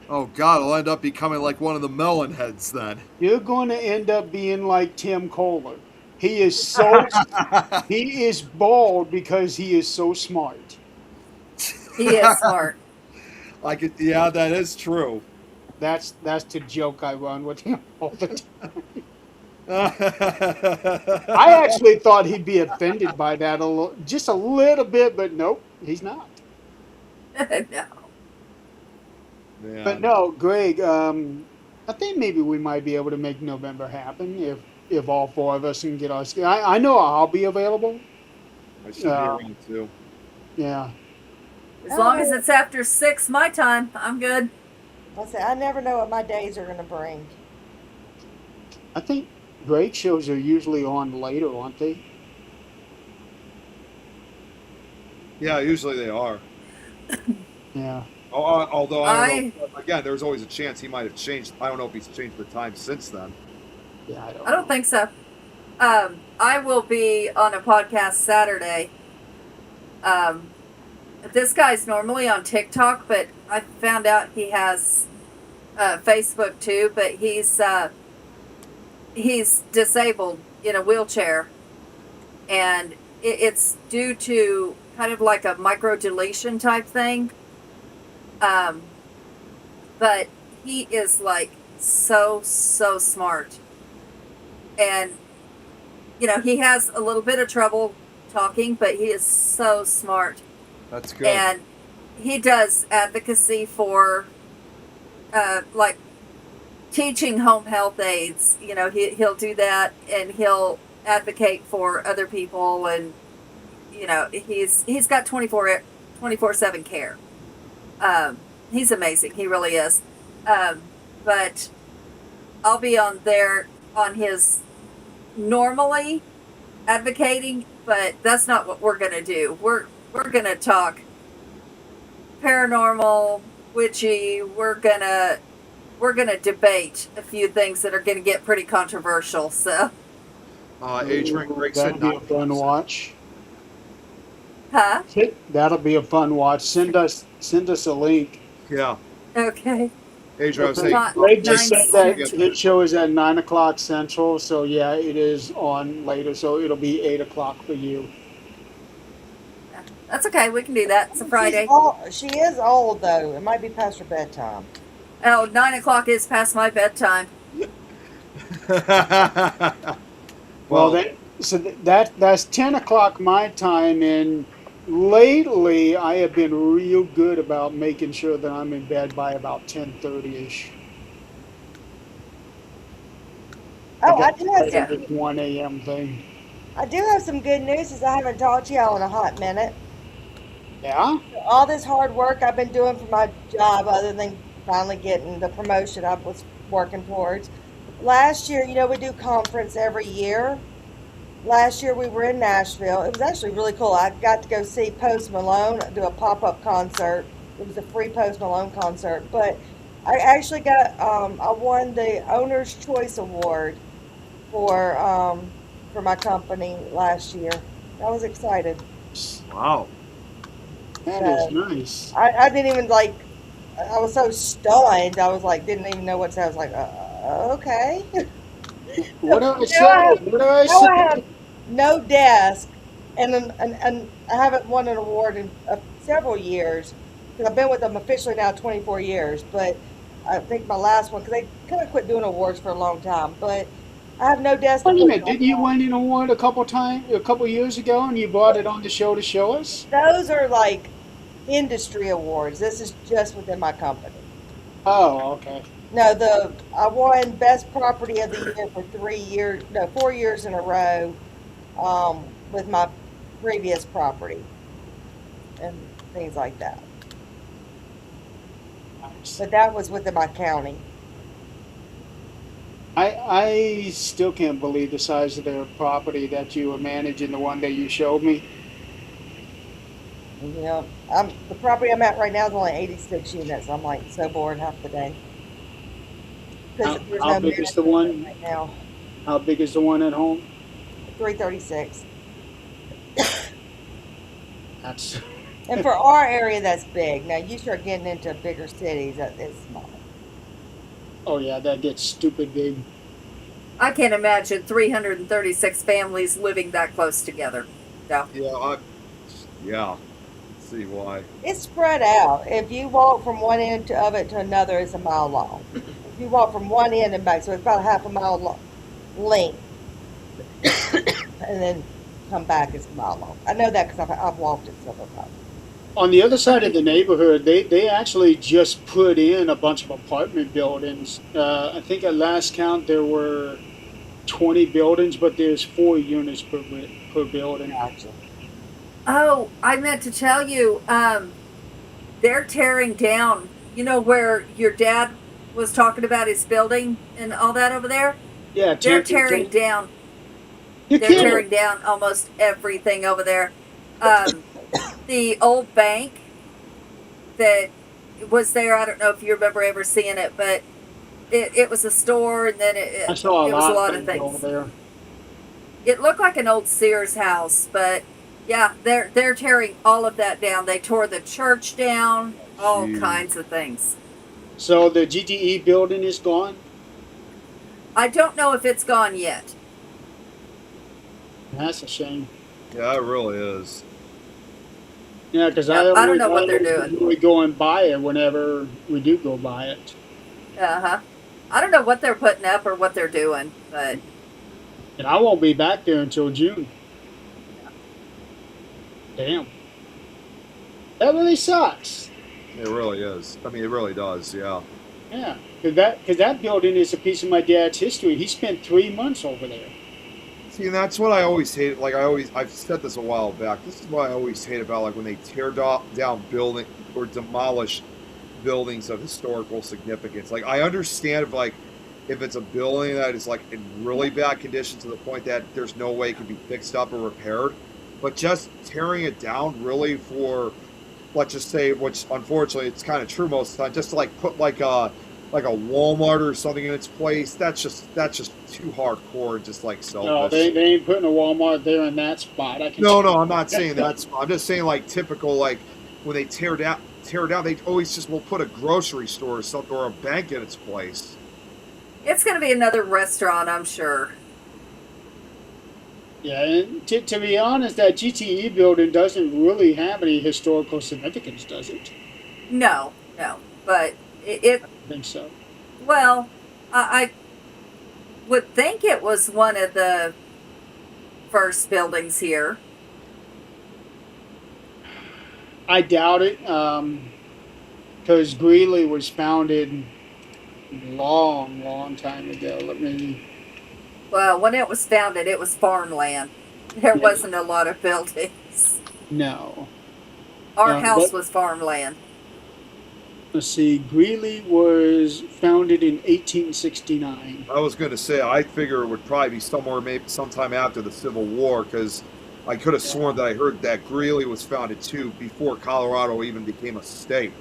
Oh, God, I'll end up becoming like one of the melon heads then. You're going to end up being like Tim Kohler. He is so he is bald because he is so smart. He is smart. Yeah, that is true. That's the joke I run with him all the time. I actually thought he'd be offended by that just a little bit, but nope, he's not. No. But Man, no, Greg, I think maybe we might be able to make November happen if all four of us can get our. I know I'll be available. I should be around too. Yeah, As long as it's after 6 my time, I'm good. I say I never know what my days are going to bring. I think Greg shows are usually on later, aren't they? Yeah, usually they are. Yeah. Although I don't I know. Again, there's always a chance he might have changed. I don't know if he's changed the time since then. Yeah, I don't. I don't think so. I will be on a podcast Saturday. This guy's normally on TikTok, but I found out he has Facebook too. But he's disabled in a wheelchair, and it's due to kind of like a microdeletion type thing. But he is like so smart, and he has a little bit of trouble talking, but he is so smart. That's good. And he does advocacy for like teaching home health aides. He'll do that, and he'll advocate for other people, and he's got 24/7 care. He's amazing. He really is. But I'll be on there on his normally advocating, but that's not what we're gonna do. We're gonna talk paranormal, witchy. We're gonna debate a few things that are gonna get pretty controversial. So, Adrian Greg said That'd be a fun 9%. watch. huh? That'll be a fun watch. Send us a link. Yeah, Okay. Adrian, I was saying. Not Greg just said that 9 his show is at 9 o'clock Central, so yeah, it is on later. So it'll be 8 o'clock for you. That's okay. We can do that. It's a Friday. She is old though. It might be past her bedtime. Oh, 9 o'clock is past my bedtime. Well, that's 10 o'clock my time, and lately I have been real good about making sure that I'm in bed by about 10:30ish. Oh, got Yeah. this 1 a.m. thing. I do have some good news since I haven't talked to y'all in a hot minute. Yeah. All this hard work I've been doing for my job, other than finally getting the promotion I was working towards. Last year, we do conference every year. Last year we were in Nashville. It was actually really cool. I got to go see Post Malone do a pop-up concert. It was a free Post Malone concert, but I actually I won the Owner's Choice Award for my company last year. I was excited. Wow. That is nice. I didn't even I was so stunned. I was didn't even know what to say. I was like, okay. What do I Now say? What do I now I have say? no desk, and I haven't won an award in several years. Because I've been with them officially now 24 years, but I think my last one, because they kind of quit doing awards for a long time. But I have no desk. Wait a to minute, put didn't you win an award a couple years ago, and you brought it on the show to show us? Those are industry awards. This is just within my company. Oh, okay. No, I won Best Property of the Year for 4 years in a row, with my previous property and things like that. Nice. But that was within my county. I still can't believe the size of their property that you were managing, the one that you showed me. The property I'm at right now is only 86 units. I'm so bored half the day. Because there's How no big is the management one? right now. How big is the one at home? 336. That's And for our area, that's big. Now you start getting into bigger cities, that is small. oh yeah, that gets stupid big. I can't imagine 336 families living that close together. No. Yeah. Let's see why. It's spread out. If you walk from one end of it to another, it's a mile long. If you walk from one end and back, so it's about half a mile long. length, and then come back is a mile long. I know that because I've walked it several times. On the other side of the neighborhood, they actually just put in a bunch of apartment buildings. I think at last count there were 20 buildings, but there's 4 units per building. Gotcha. Oh, I meant to tell you, they're tearing down. You know where your dad was talking about his building and all that over there? Yeah, They're tearing down. You're They're kidding. tearing down almost everything over there. The old bank that was there, I don't know if you remember ever seeing it, but it was a store, and then I saw it was a lot of of things over things. there. It looked like an old Sears house, but yeah, they're tearing all of that down. They tore the church down, all Jeez. kinds of things. So the GTE building is gone. I don't know if it's gone yet. That's a shame. Yeah, it really is. Yeah, because Yeah, I don't know what they're doing. We go and buy it whenever we do go buy it. Uh-huh. I don't know what they're putting up or what they're doing, but And I won't be back there until June. Damn. That really sucks. It really is. I mean, it really does. Yeah. Yeah, because that building is a piece of my dad's history. He spent 3 months over there. See, and that's what I always hate. Like I've said this a while back. This is what I always hate about like when they tear down building or demolish buildings of historical significance. Like I understand if it's a building that is like in really bad condition to the point that there's no way it can be fixed up or repaired, but just tearing it down really for, let's just say, which unfortunately it's kind of true most of the time, just to like put like a Walmart or something in its place. That's just too hardcore and just like selfish. No, they ain't putting a Walmart there in that spot. I can. No, I'm not saying that. I'm just saying like typical like when they tear down, they always just will put a grocery store or something or a bank in its place. it's going to be another restaurant, I'm sure. Yeah, and to be honest, that GTE building doesn't really have any historical significance, does it? No, but it I think so. well, I would think it was one of the first buildings here. I doubt it, because Greeley was founded long time ago. Well, when it was founded, it was farmland. There Yeah. wasn't a lot of buildings. No. Our house But was farmland. let's see. Greeley was founded in 1869. I was going to say I figure it would probably be somewhere maybe sometime after the Civil War because I could have sworn that I heard that Greeley was founded too before Colorado even became a state.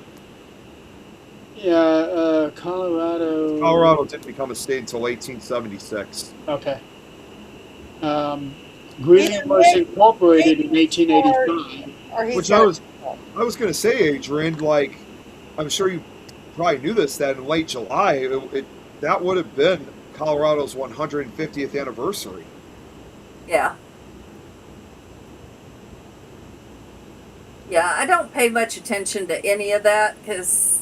Yeah, Colorado. Colorado didn't become a state until 1876. Okay. Greeley Either was way, incorporated in 1885. Or he's Which got- I was going to say, Adrian, like I'm sure you probably knew this, that in late July that would have been Colorado's 150th anniversary. Yeah. Yeah, I don't pay much attention to any of that because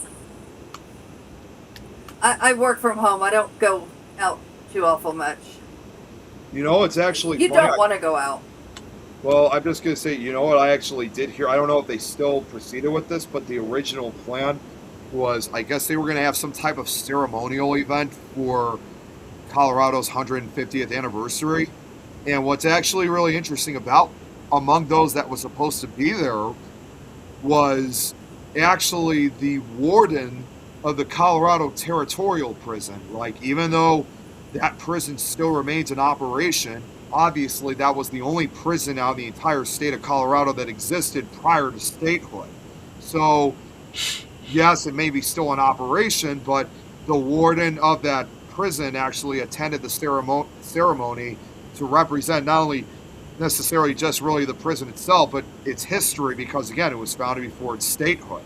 I work from home. I don't go out too awful much. You know, it's actually You funny. don't want to go out. Well, I'm just going to say, you know what I actually did here? I don't know if they still proceeded with this, but the original plan was, I guess they were going to have some type of ceremonial event for Colorado's 150th anniversary. And what's actually really interesting about among those that was supposed to be there was actually the warden of the Colorado Territorial Prison. Like, even though that prison still remains in operation, obviously that was the only prison out in the entire state of Colorado that existed prior to statehood. So, yes, it may be still in operation, but the warden of that prison actually attended the ceremony to represent not only necessarily just really the prison itself, but its history, because again, it was founded before its statehood.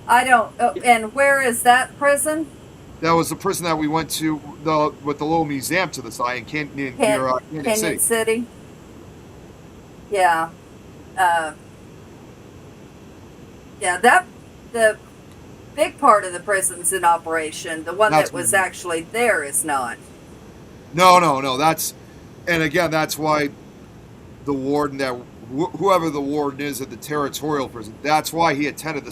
I don't. Oh, and where is that prison? That was the prison that we went to with the little museum to the side in Canyon Canyon City. City. Yeah. Yeah, the big part of the prison's in operation. The one That's that was actually there is not. No. And again, that's why the warden whoever the warden is at the territorial prison, that's why he attended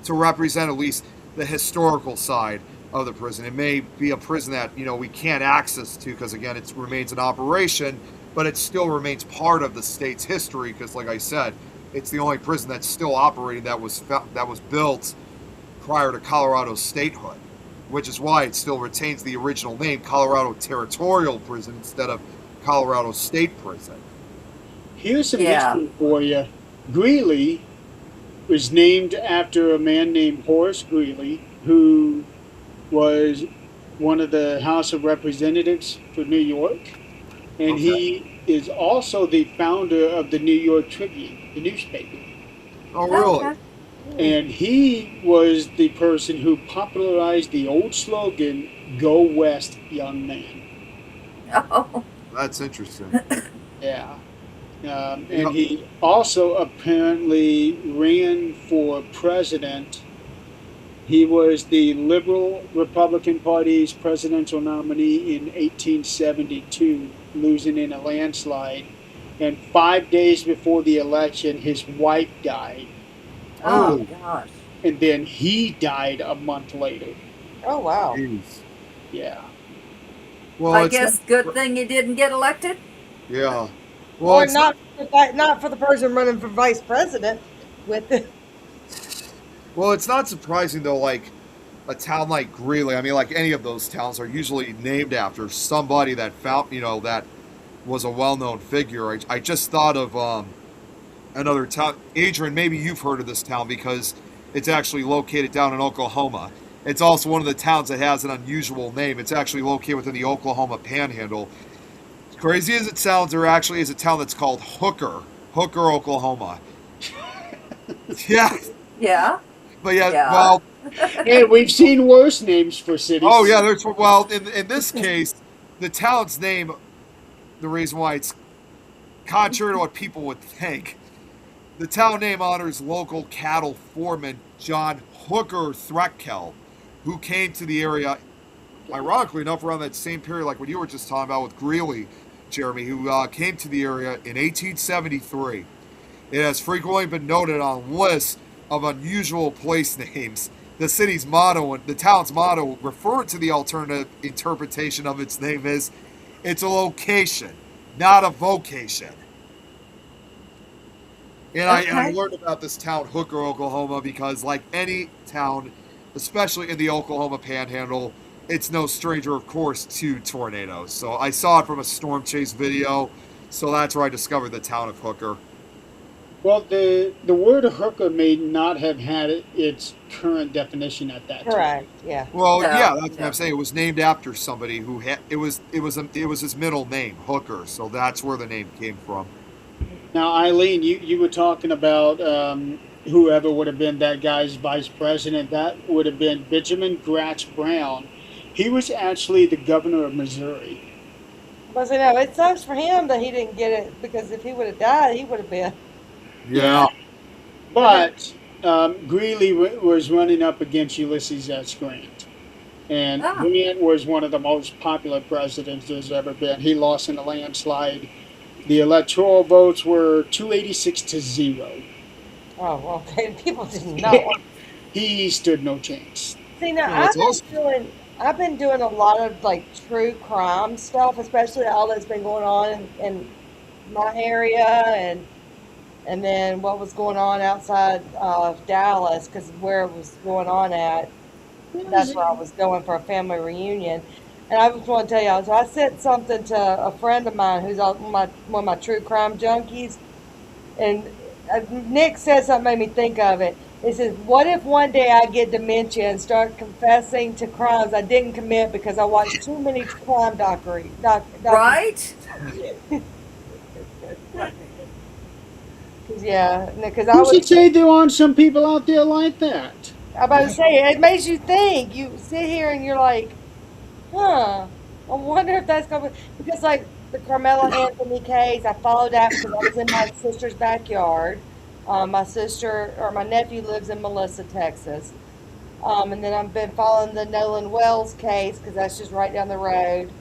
to represent at least the historical side of the prison. It may be a prison that we can't access to because again it remains an operation, but it still remains part of the state's history because, like I said, it's the only prison that's still operating that was built prior to Colorado's statehood, which is why it still retains the original name Colorado Territorial Prison instead of Colorado State Prison. Here's some Yeah. history for you. Greeley was named after a man named Horace Greeley, who was one of the House of Representatives for New York. And Okay. he is also the founder of the New York Tribune, the newspaper. Oh, really? Okay. And he was the person who popularized the old slogan, "Go West, young man." Oh, That's interesting. Yeah. And he also apparently ran for president. He was the Liberal Republican Party's presidential nominee in 1872, losing in a landslide. And 5 days before the election, his wife died. oh Oh. gosh. And then he died a month later. Oh wow. Jeez. Yeah. Well, I it's guess good thing you didn't get elected. yeah. Well, Or it's not for the person running for vice president with the Well, it's not surprising though. Like a town like Greeley, I mean, like any of those towns are usually named after somebody that that was a well-known figure. I just thought of another town, Adrian. Maybe you've heard of this town because it's actually located down in Oklahoma. It's also one of the towns that has an unusual name. It's actually located within the Oklahoma Panhandle. As crazy as it sounds, there actually is a town that's called Hooker, Oklahoma. Yeah, Yeah. but yeah, Yeah. well, Hey, we've seen worse names for cities. oh yeah, in this case, the town's name, the reason why it's contrary to what people would think, the town name honors local cattle foreman John Hooker Threckell, who came to the area, ironically enough, around that same period, like what you were just talking about with Greeley, Jeremy, who came to the area in 1873. It has frequently been noted on lists of unusual place names. The city's motto, the town's motto, referring to the alternative interpretation of its name is, it's a location, not a vocation. And I Okay. learned about this town, Hooker, Oklahoma, because like any town, especially in the Oklahoma Panhandle, it's no stranger, of course, to tornadoes. So I saw it from a storm chase video, so that's where I discovered the town of Hooker. Well, the word hooker may not have had its current definition at that time. correct. Yeah. Well, No, yeah, that's what no. I'm saying. It was named after somebody who had it was his middle name, Hooker. So that's where the name came from. Now, Eileen, you were talking about whoever would have been that guy's vice president. That would have been Benjamin Gratz Brown. He was actually the governor of Missouri. But you know, it sucks for him that he didn't get it because if he would have died, he would have been. Yeah. But Greeley was running up against Ulysses S. Grant. And Ah. Grant was one of the most popular presidents there's ever been. He lost in a landslide. The electoral votes were 286 to 0. Oh, well, okay. People didn't know. He stood no chance. See, now Oh, that's awesome. I've been doing a lot of like true crime stuff, especially all that's been going on in my area and then what was going on outside of Dallas because where it was going on at. That's where I was going for a family reunion. And I just want to tell y'all, so I sent something to a friend of mine who's one of my true crime junkies. And Nick said something made me think of it. He says, what if one day I get dementia and start confessing to crimes I didn't commit because I watched too many crime Right? Yeah, because I Who should was say there aren't some people out there like that? I'm about to say, it makes you think. You sit here and you're like, huh, I wonder if that's going to be. Because, like, the Carmela Anthony case, I followed that because I was in my sister's backyard. My sister, or my nephew lives in Melissa, Texas. And then I've been following the Nolan Wells case because that's just right down the road.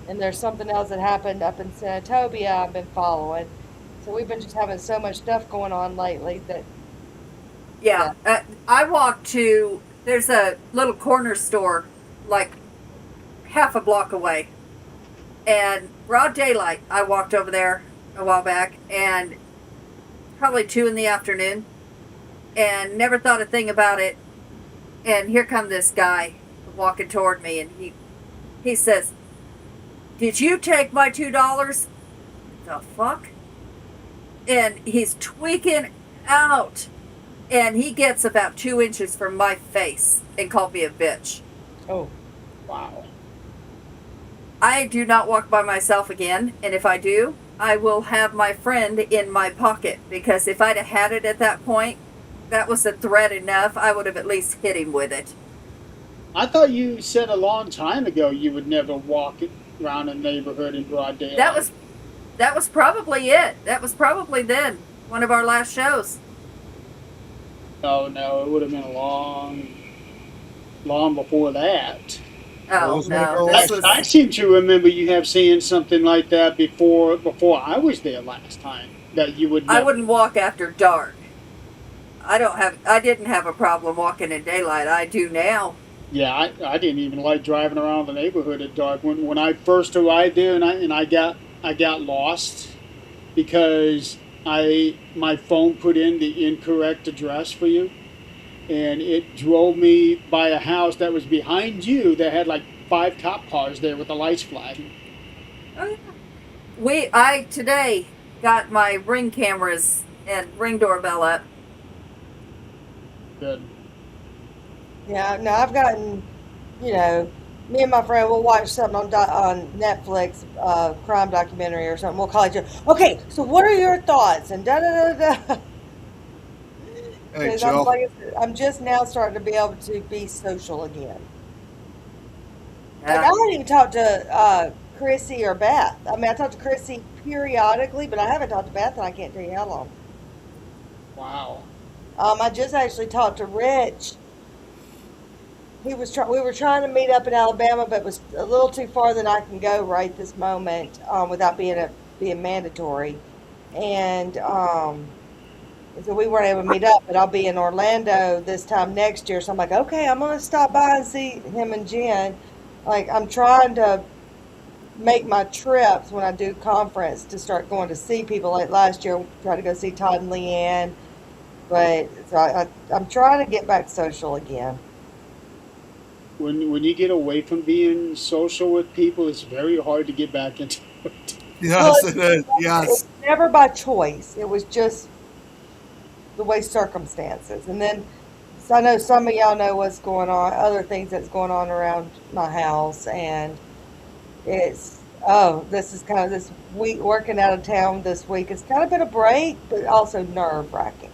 And there's something else that happened up in Senatobia I've been following. So we've been just having so much stuff going on lately that, yeah. Yeah, I walked to. There's a little corner store, like half a block away, and broad daylight. I walked over there a while back, and probably 2 in the afternoon, and never thought a thing about it. And here come this guy walking toward me, and he says, "Did you take my $2?" The fuck? And he's tweaking out, and he gets about 2 inches from my face and called me a bitch. Oh, Wow. I do not walk by myself again, and if I do, I will have my friend in my pocket, because if I'd have had it at that point, that was a threat enough. I would have at least hit him with it. I thought you said a long time ago you would never walk around a neighborhood in broad daylight. That was probably it. That was probably then, one of our last shows. Oh no, it would have been long before that. Oh Wasn't it no, early? this I was. seem to remember you have saying something like that before I was there last time. That you would. I Never, wouldn't walk after dark. I didn't have a problem walking in daylight. I do now. Yeah, I didn't even like driving around the neighborhood at dark. When I first arrived there, and I got lost because my phone put in the incorrect address for you, and it drove me by a house that was behind you that had like 5 cop cars there with the lights flashing. Oh, yeah. I today got my Ring cameras and Ring doorbell up. Good. yeah. No, I've gotten, you know, me and my friend will watch something on Netflix, crime documentary or something. We'll call each other. Okay, so what are your thoughts? And da da da da. Hey, Because Joe. I'm just now starting to be able to be social again. Like I Uh, haven't even talked to Chrissy or Beth. I mean, I talk to Chrissy periodically, but I haven't talked to Beth, and I can't tell you how long. Wow. I just actually talked to Rich. We were trying to meet up in Alabama, but it was a little too far than I can go right this moment, without being mandatory. And so we weren't able to meet up, but I'll be in Orlando this time next year. So I'm like, okay, I'm gonna stop by and see him and Jen. Like I'm trying to make my trips when I do conference to start going to see people. Like last year, we tried to go see Todd and Leanne, but so I'm trying to get back social again. When you get away from being social with people, it's very hard to get back into it. Well, Yes, it is. it Yes. was never by choice. It was just the way circumstances. And then so I know some of y'all know what's going on, other things that's going on around my house, and it's this is kind of this week working out of town this week. It's kind of been a break, but also nerve wracking.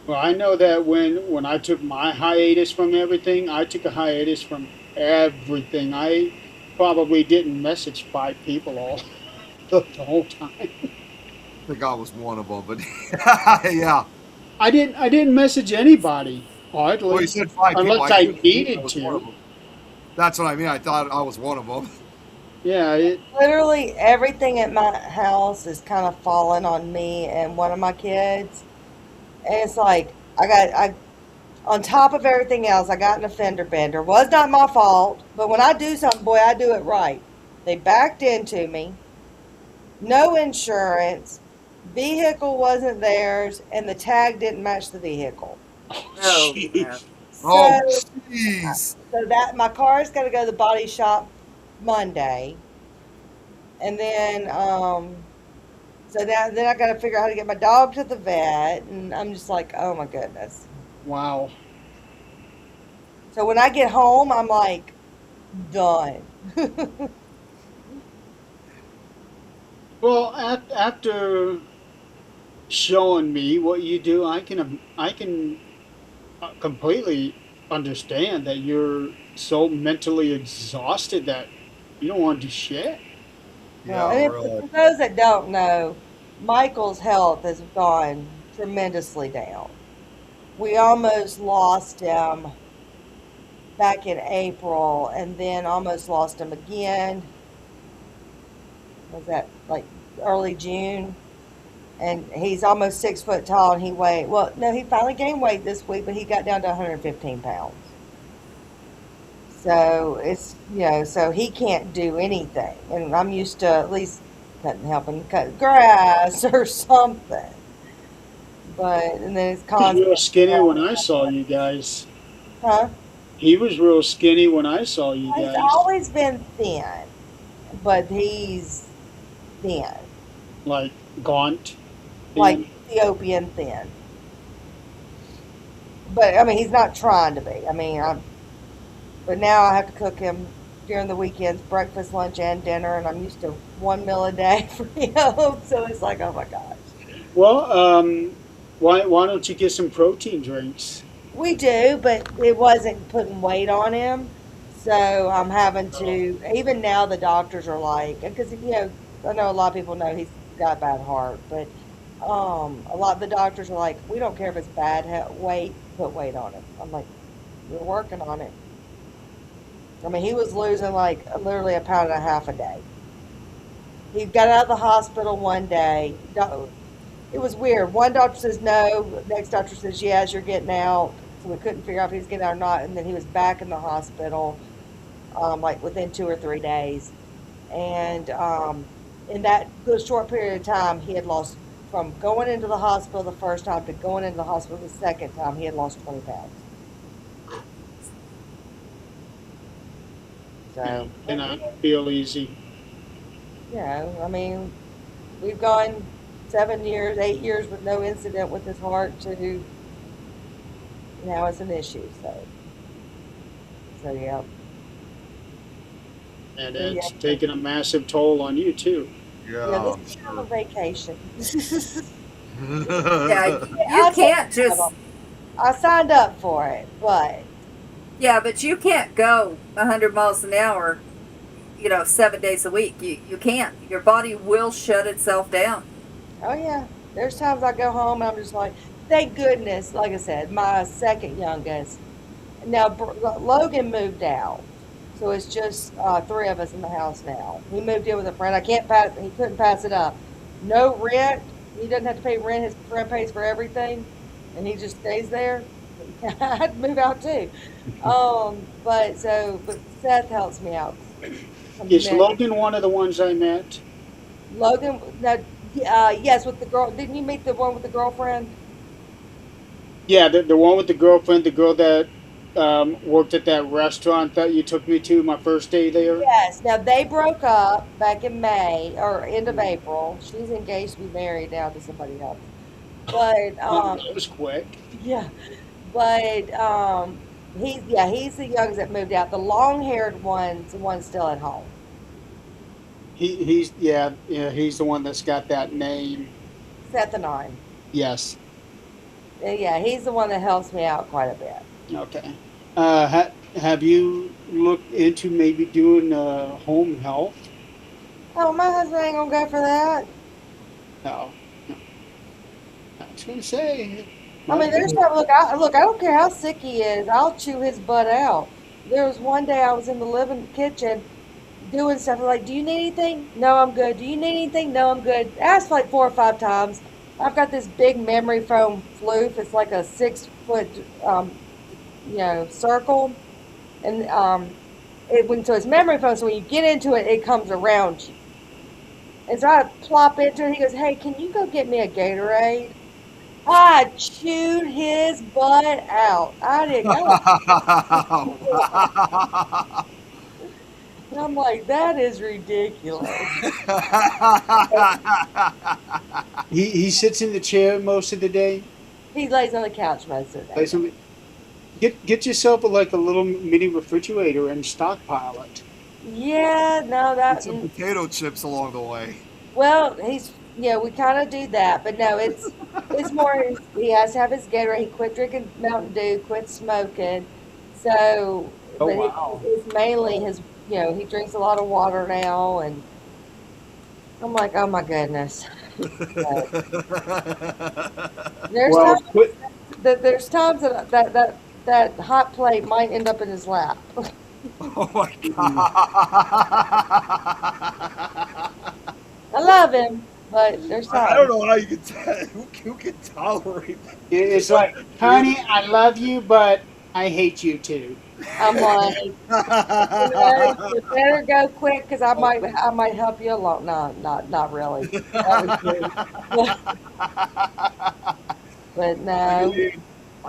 Well, I know that when I took my hiatus from everything, I took a hiatus from everything. I probably didn't message 5 people all the whole time. I think I was one of them, but yeah. I didn't message anybody Well, you hardly said 5 people. unless I I knew I needed was one of to. them. That's what I mean. I thought I was one of them. Yeah, Literally everything at my house is kind of falling on me and one of my kids. And it's like I on top of everything else, I got in a fender bender. Was not my fault, but when I do something, boy, I do it right. They backed into me, no insurance, vehicle wasn't theirs, and the tag didn't match the vehicle. oh no. jeez. Oh, So, jeez. so that my car's got to go to the body shop Monday, and then so then I got to figure out how to get my dog to the vet, and I'm just like, oh my goodness. Wow. So when I get home, I'm like done. Well, after showing me what you do, I can completely understand that you're so mentally exhausted that you don't want to do shit. Yeah, And really. for those that don't know, Michael's health has gone tremendously down. We almost lost him back in April, and then almost lost him again. Was that like early June? And he's almost 6 foot tall, and he weighed, well, no, he finally gained weight this week, but he got down to 115 pounds. So it's, so he can't do anything. And I'm used to at least cutting, helping cut grass or something. But, and then it's He was real constant. skinny when I saw you guys. Huh? He was real skinny when I saw you He's guys. always been thin, but he's thin, Like gaunt. like And Ethiopian thin. But I mean, he's not trying to be. I mean, but now I have to cook him during the weekends, breakfast, lunch, and dinner, and I'm used to one meal a day for him. So it's like, oh my gosh. well, why don't you get some protein drinks? We do, but it wasn't putting weight on him. So I'm having to, even now the doctors are like, because, I know a lot of people know he's got a bad heart, but a lot of the doctors are like, we don't care if it's bad weight, put weight on him. I'm like, we're working on it. I mean, he was losing like literally a pound and a half a day. He got out of the hospital one day. It was weird. One doctor says no, next doctor says yes, you're getting out. So we couldn't figure out if he was getting out or not. And then he was back in the hospital, like within 2 or 3 days. And in that good short period of time, he had lost, from going into the hospital the first time to going into the hospital the second time, he had lost 20 pounds. Yeah, So, cannot feel easy. I mean, we've gone 7 years, 8 years with no incident with his heart to now it's an issue. So yeah. And So yeah. it's taken a massive toll on you too. Yeah, Yeah, this I'm is kind of a sure. vacation. Yeah, you I'll take can't just. I signed up for it, but Yeah, but you can't go 100 miles an hour, 7 days a week. You can't. Your body will shut itself down. oh yeah, there's times I go home and I'm just like, thank goodness. Like I said, my second youngest. Now Logan moved out, so it's just three of us in the house now. He moved in with a friend. I can't pass. He couldn't pass it up. No rent. He doesn't have to pay rent. His friend pays for everything, and he just stays there. I had to move out too. But Seth helps me out. Is Logan one of the ones I met? Logan, no, yes, with the girl. Didn't you meet the one with the girlfriend? Yeah, the one with the girlfriend, the girl that worked at that restaurant that you took me to my first day there. Yes. Now they broke up back in May or end of April. She's engaged to be married now to somebody else. But That was quick. yeah, but he's the youngest that moved out. The long-haired one's the one still at home. He's yeah, he's the one that's got that name. Seth and I. Yes. Yeah, he's the one that helps me out quite a bit. Okay. Have you looked into maybe doing home health? Oh, my husband ain't gonna go for that. No. No. I was gonna say. I mean, there's no look. I don't care how sick he is. I'll chew his butt out. There was one day I was in the living kitchen doing stuff like, "Do you need anything? No, I'm good. Do you need anything? No, I'm good." Asked like 4 or 5 times. I've got this big memory foam floof. It's like a 6 foot, circle, and so it's memory foam. So when you get into it, it comes around you. And so I plop into it. He goes, "Hey, can you go get me a Gatorade?" I chewed his butt out. I didn't know. I'm like, that is ridiculous. He sits in the chair most of the day. He lays on the couch most of the day. Like get yourself like a little mini refrigerator and stockpile it. Yeah, no, Get that. some potato chips along the way. Well, we kind of do that, but no, it's more. He has to have his Gatorade. He quit drinking Mountain Dew, quit smoking. So, Oh but wow. it's mainly his. He drinks a lot of water now, and I'm like, oh my goodness. But there's Well, times there's times that that hot plate might end up in his lap. Oh my god! I love him, but there's I don't times. know how you can who can tolerate It's like, honey, I love you, but I hate you too. I'm like, you know, that. you better go quick because I might help you along. No, not really. That was me. But I no.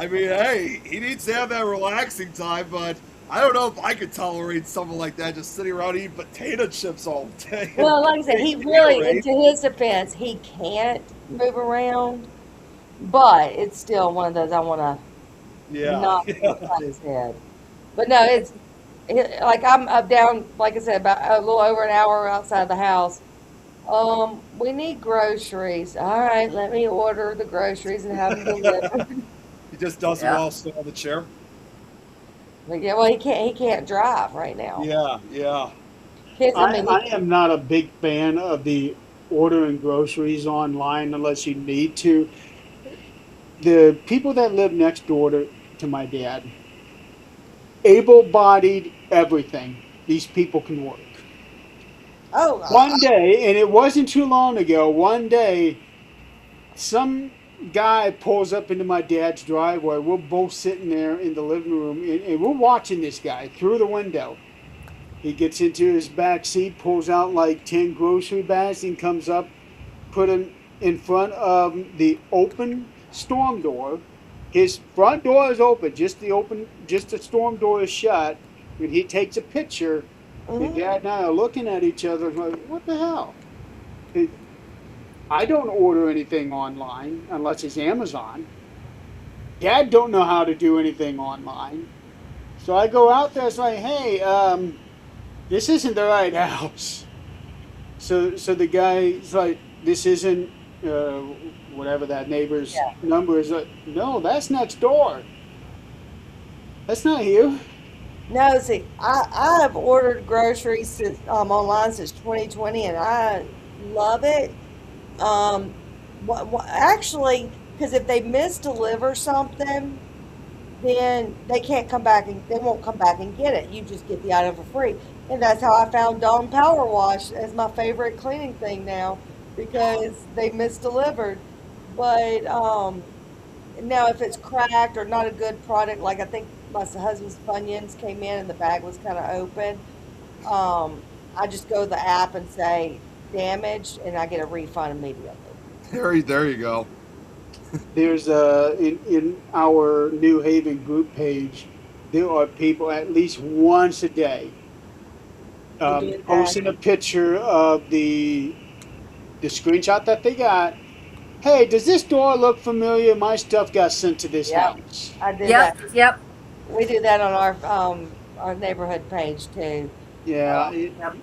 mean, hey, he needs to have that relaxing time, but I don't know if I could tolerate something like that, just sitting around eating potato chips all day and Well, like I said, he drinking really, Gatorade. into his defense, he can't move around, but it's still one of those I want to Yeah, knock yeah. upside his head. But no, like I'm up down, like I said, about a little over an hour outside the house. We need groceries. All right, let me order the groceries and have them delivered. He just does it Yeah. while still on the chair. But yeah, well, he can't drive right now. Yeah, yeah. Kids, I mean, I am not a big fan of the ordering groceries online unless you need to. The people that live next door to my dad, able bodied, everything, these people can work. oh, One day, and it wasn't too long ago, one day, some guy pulls up into my dad's driveway. We're both sitting there in the living room, and we're watching this guy through the window. He gets into his back seat, pulls out like 10 grocery bags, and comes up, put them in front of the open storm door. His front door is open, just the storm door is shut. And he takes a picture, and mhm. Dad and I are looking at each other like, what the hell? I don't order anything online unless it's Amazon. Dad don't know how to do anything online. So I go out there, it's like, hey, this isn't the right house. So the guy's like, this isn't uh, whatever that neighbor's Yeah. number is. Like, no, that's next door. That's not you. No, see, I have ordered groceries online since 2020, and I love it. Um, actually, because if they misdeliver something, then they won't come back and get it. You just get the item for free. And that's how I found Dawn Power Wash as my favorite cleaning thing now because they misdelivered. But now if it's cracked or not a good product, like I think my husband's Funyuns came in and the bag was kind of open, um, I just go to the app and say damaged and I get a refund immediately. There you go. There's in our New Haven group page, there are people at least once a day You do that. posting a picture of the screenshot that they got. Hey, does this door look familiar? My stuff got sent to this Yep, house. I do Yep, that. yep, We do that on our neighborhood page too. Yeah, yep.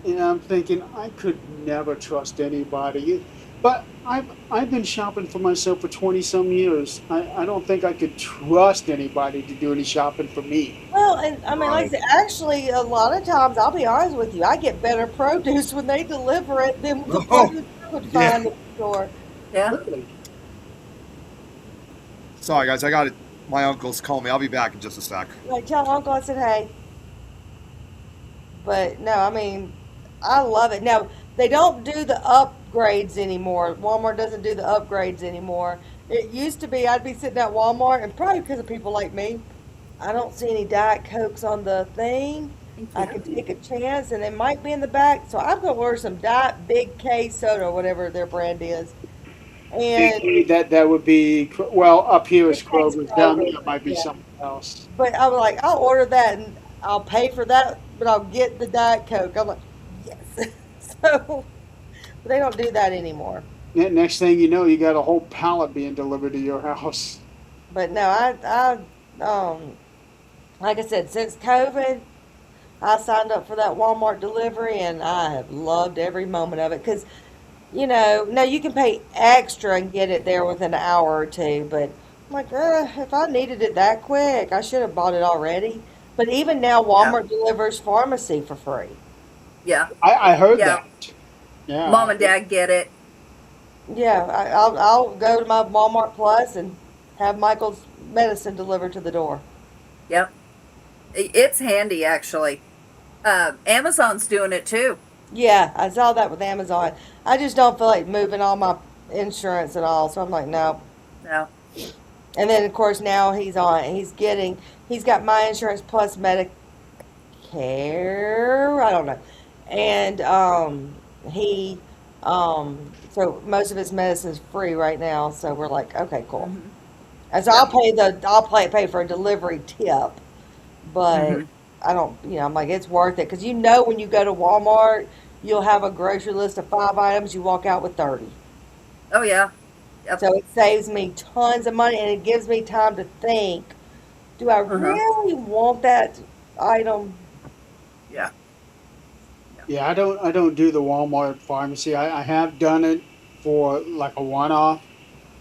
and I'm thinking I could never trust anybody. But I've been shopping for myself for 20 some years. I don't think I could trust anybody to do any shopping for me. Well, and I mean, like I Right. said, actually, a lot of times, I'll be honest with you, I get better produce when they deliver it than the Oh, produce I would yeah. find at the store. Yeah. Really? Sorry, guys. I got it. My uncle's calling me. I'll be back in just a sec. Like, tell Uncle I said hey. But no, I mean, I love it. Now, they don't do the upgrades anymore. Walmart doesn't do the upgrades anymore. It used to be I'd be sitting at Walmart, and probably because of people like me, I don't see any Diet Cokes on the thing. Thank I you. could take a chance, and they might be in the back. So I'm gonna order some Diet Big K soda, or whatever their brand is. And That would be well up here is it takes Kroger's. Down there Kroger, it might be yeah. something else. But I'm like, I'll order that, and I'll pay for that, but I'll get the Diet Coke. I'm like, yes. So but they don't do that anymore. Next thing you know, you got a whole pallet being delivered to your house. But no, like I said, since COVID, I signed up for that Walmart delivery, and I have loved every moment of it. Because, no, you can pay extra and get it there within an hour or two. But I'm like, if I needed it that quick, I should have bought it already. But even now, Yeah. Walmart delivers pharmacy for free. Yeah. I heard Yeah. that. Yeah. Mom and Dad get it. Yeah, I'll go to my Walmart Plus and have Michael's medicine delivered to the door. Yep. It's handy, actually. Amazon's doing it too. Yeah, I saw that with Amazon. I just don't feel like moving all my insurance and all, so I'm like, no. No. And then of course now he's got my insurance plus Medicare. I don't know, and he so most of his medicine is free right now. So we're like, okay, cool. Hmm. And so I'll pay for a delivery tip, but Hmm. I don't, I'm like, it's worth it because when you go to Walmart, you'll have a grocery list of 5 items, you walk out with 30. Oh yeah. Yep. So it saves me tons of money and it gives me time to think, do I Uh-huh. really want that item? Yeah. Yeah, I don't do the Walmart pharmacy. I have done it for like a one-off.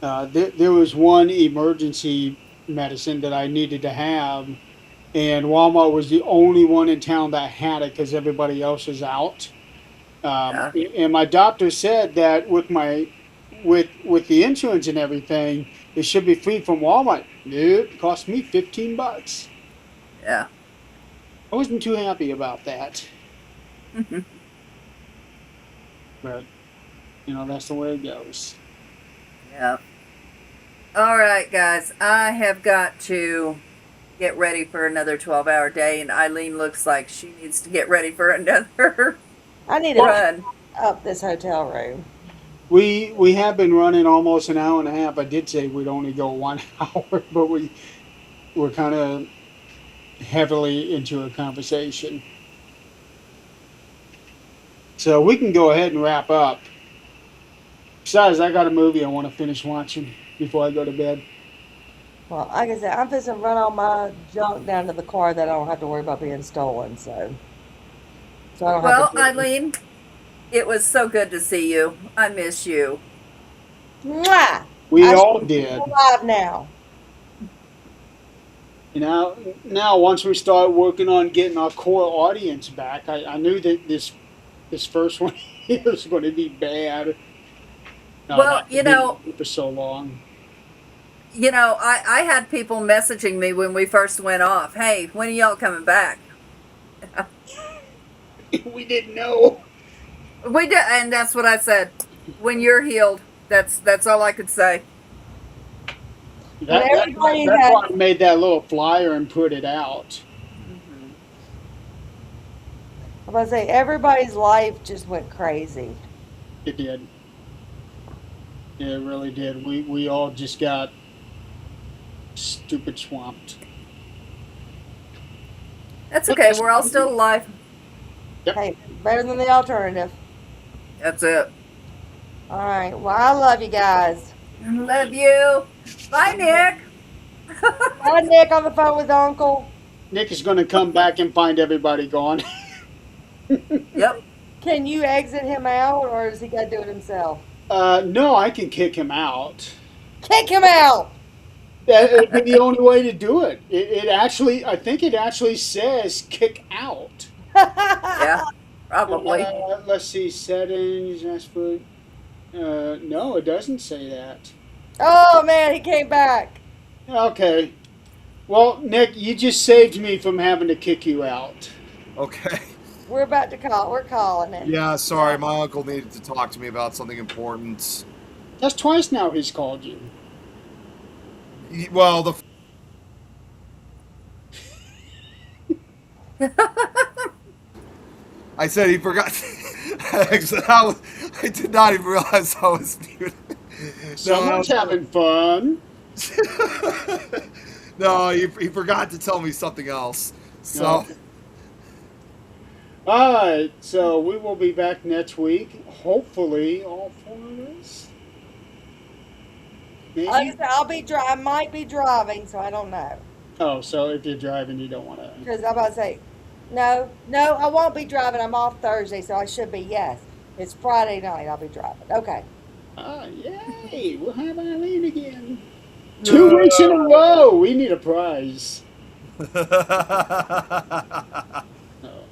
There was one emergency medicine that I needed to have, and Walmart was the only one in town that had it because everybody else was out. Yeah. And my doctor said that with the insurance and everything, it should be free from Walmart. Nope, it cost me $15. Yeah. I wasn't too happy about that, Hmm. but that's the way it goes. Yeah. All right, guys. I have got to get ready for another 12-hour day, and Eileen looks like she needs to get ready for another I need to run. up this hotel room. We have been running almost an hour and a half. I did say we'd only go 1 hour, but we're kind of heavily into a conversation. So we can go ahead and wrap up. Besides, I got a movie I want to finish watching before I go to bed. Well, like I said, I'm just to run all my junk down to the car that I don't have to worry about being stolen. So I don't have Well, to do. Eileen, it was so good to see you. I miss you. Mwah! We I should all be did. alive now. You know, now once we start working on getting our core audience back, I knew that this first one here was going to be bad. Well, After being on for so long. I had people messaging me when we first went off. Hey, when are y'all coming back? We didn't know. We did, and that's what I said. When you're healed, that's all I could say. When That's everybody why had, I made that little flyer and put it out. Hmm. I'm about to say, everybody's life just went crazy. It did. Yeah, it really did. We all just got stupid swamped. That's But okay. that's We're all still alive. Yep. Hey, better than the alternative. That's it. All right. Well, I love you guys. Love you. Bye, Nick. Got Nick on the phone with Uncle. Nick is going to come back and find everybody gone. Yep. Can you exit him out, or does he got to do it himself? No, I can kick him out. Kick him out! That would be the only way to do it. It actually, I think it actually says kick out. Yeah. Probably. Let's see, settings, dashboard. No, it doesn't say that. Oh man, he came back. Okay. Well, Nick, you just saved me from having to kick you out. Okay. We're about to call. We're calling it. Yeah, sorry, my uncle needed to talk to me about something important. That's twice now he's called you. Well, the I said he forgot. I did not even realize I was muted. Someone's having fun. No, he forgot to tell me something else. So, Okay. All right, so we will be back next week. Hopefully, all four of us. Like I Maybe. said, I'll be I might be driving, so I don't know. Oh, so if you're driving, you don't want to. Because I'm about to say, no, I won't be driving. I'm off Thursday, so I should be. Yes, it's Friday night. I'll be driving. Okay. Ah, yay! We'll have Eileen again. 2 weeks in a row. We need a prize. Oh.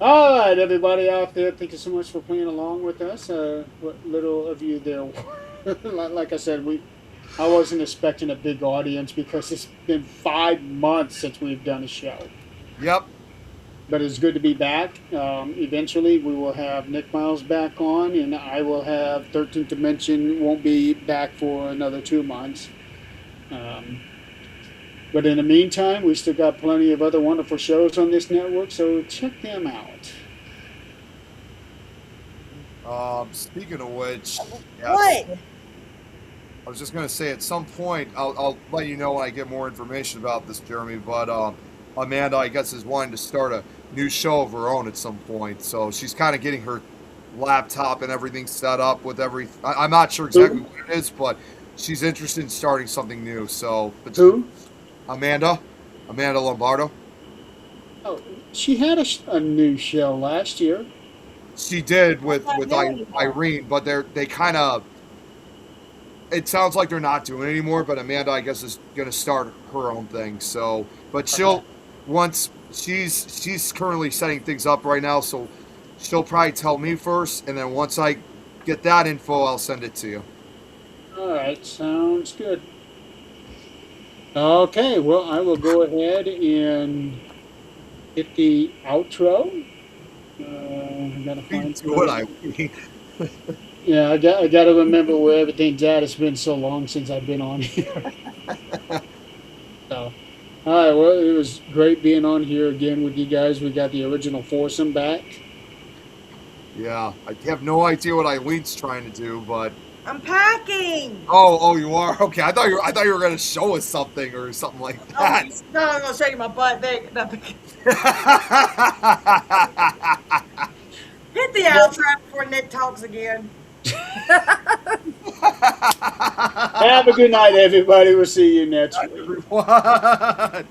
All right, everybody out there, thank you so much for playing along with us. What little of you there were. Like I said, I wasn't expecting a big audience because it's been 5 months since we've done a show. Yep. But it's good to be back. Eventually, we will have Nick Miles back on, and I will have 13th Dimension won't be back for another 2 months. But in the meantime, we still got plenty of other wonderful shows on this network, so check them out. Speaking of which, yes, What? I was just going to say at some point, I'll let you know when I get more information about this, Jeremy, but Amanda, I guess, is wanting to start a new show of her own at some point. So she's kind of getting her laptop and everything set up with I'm not sure exactly what it is, but she's interested in starting something new. So, Who? Amanda Lombardo. Oh, she had a new show last year. She did with I know you are. Irene, but they kind of. It sounds like they're not doing it anymore. But Amanda, I guess, is going to start her own thing. So, but once she's currently setting things up right now, so she'll probably tell me first, and then once I get that info, I'll send it to you. All right, sounds good. Okay, well, I will go ahead and hit the outro. I gotta find Yeah, I got to remember where everything's at. It's been so long since I've been on here. So, all right, well, it was great being on here again with you guys. We got the original foursome back. Yeah, I have no idea what Eileen's trying to do, but I'm packing. oh, you are okay. I thought you were going to show us something or something like that. No, I'm gonna show you my butt. Hit the outro before Nick talks again. Have a good night, everybody. We'll see you next week. Everyone.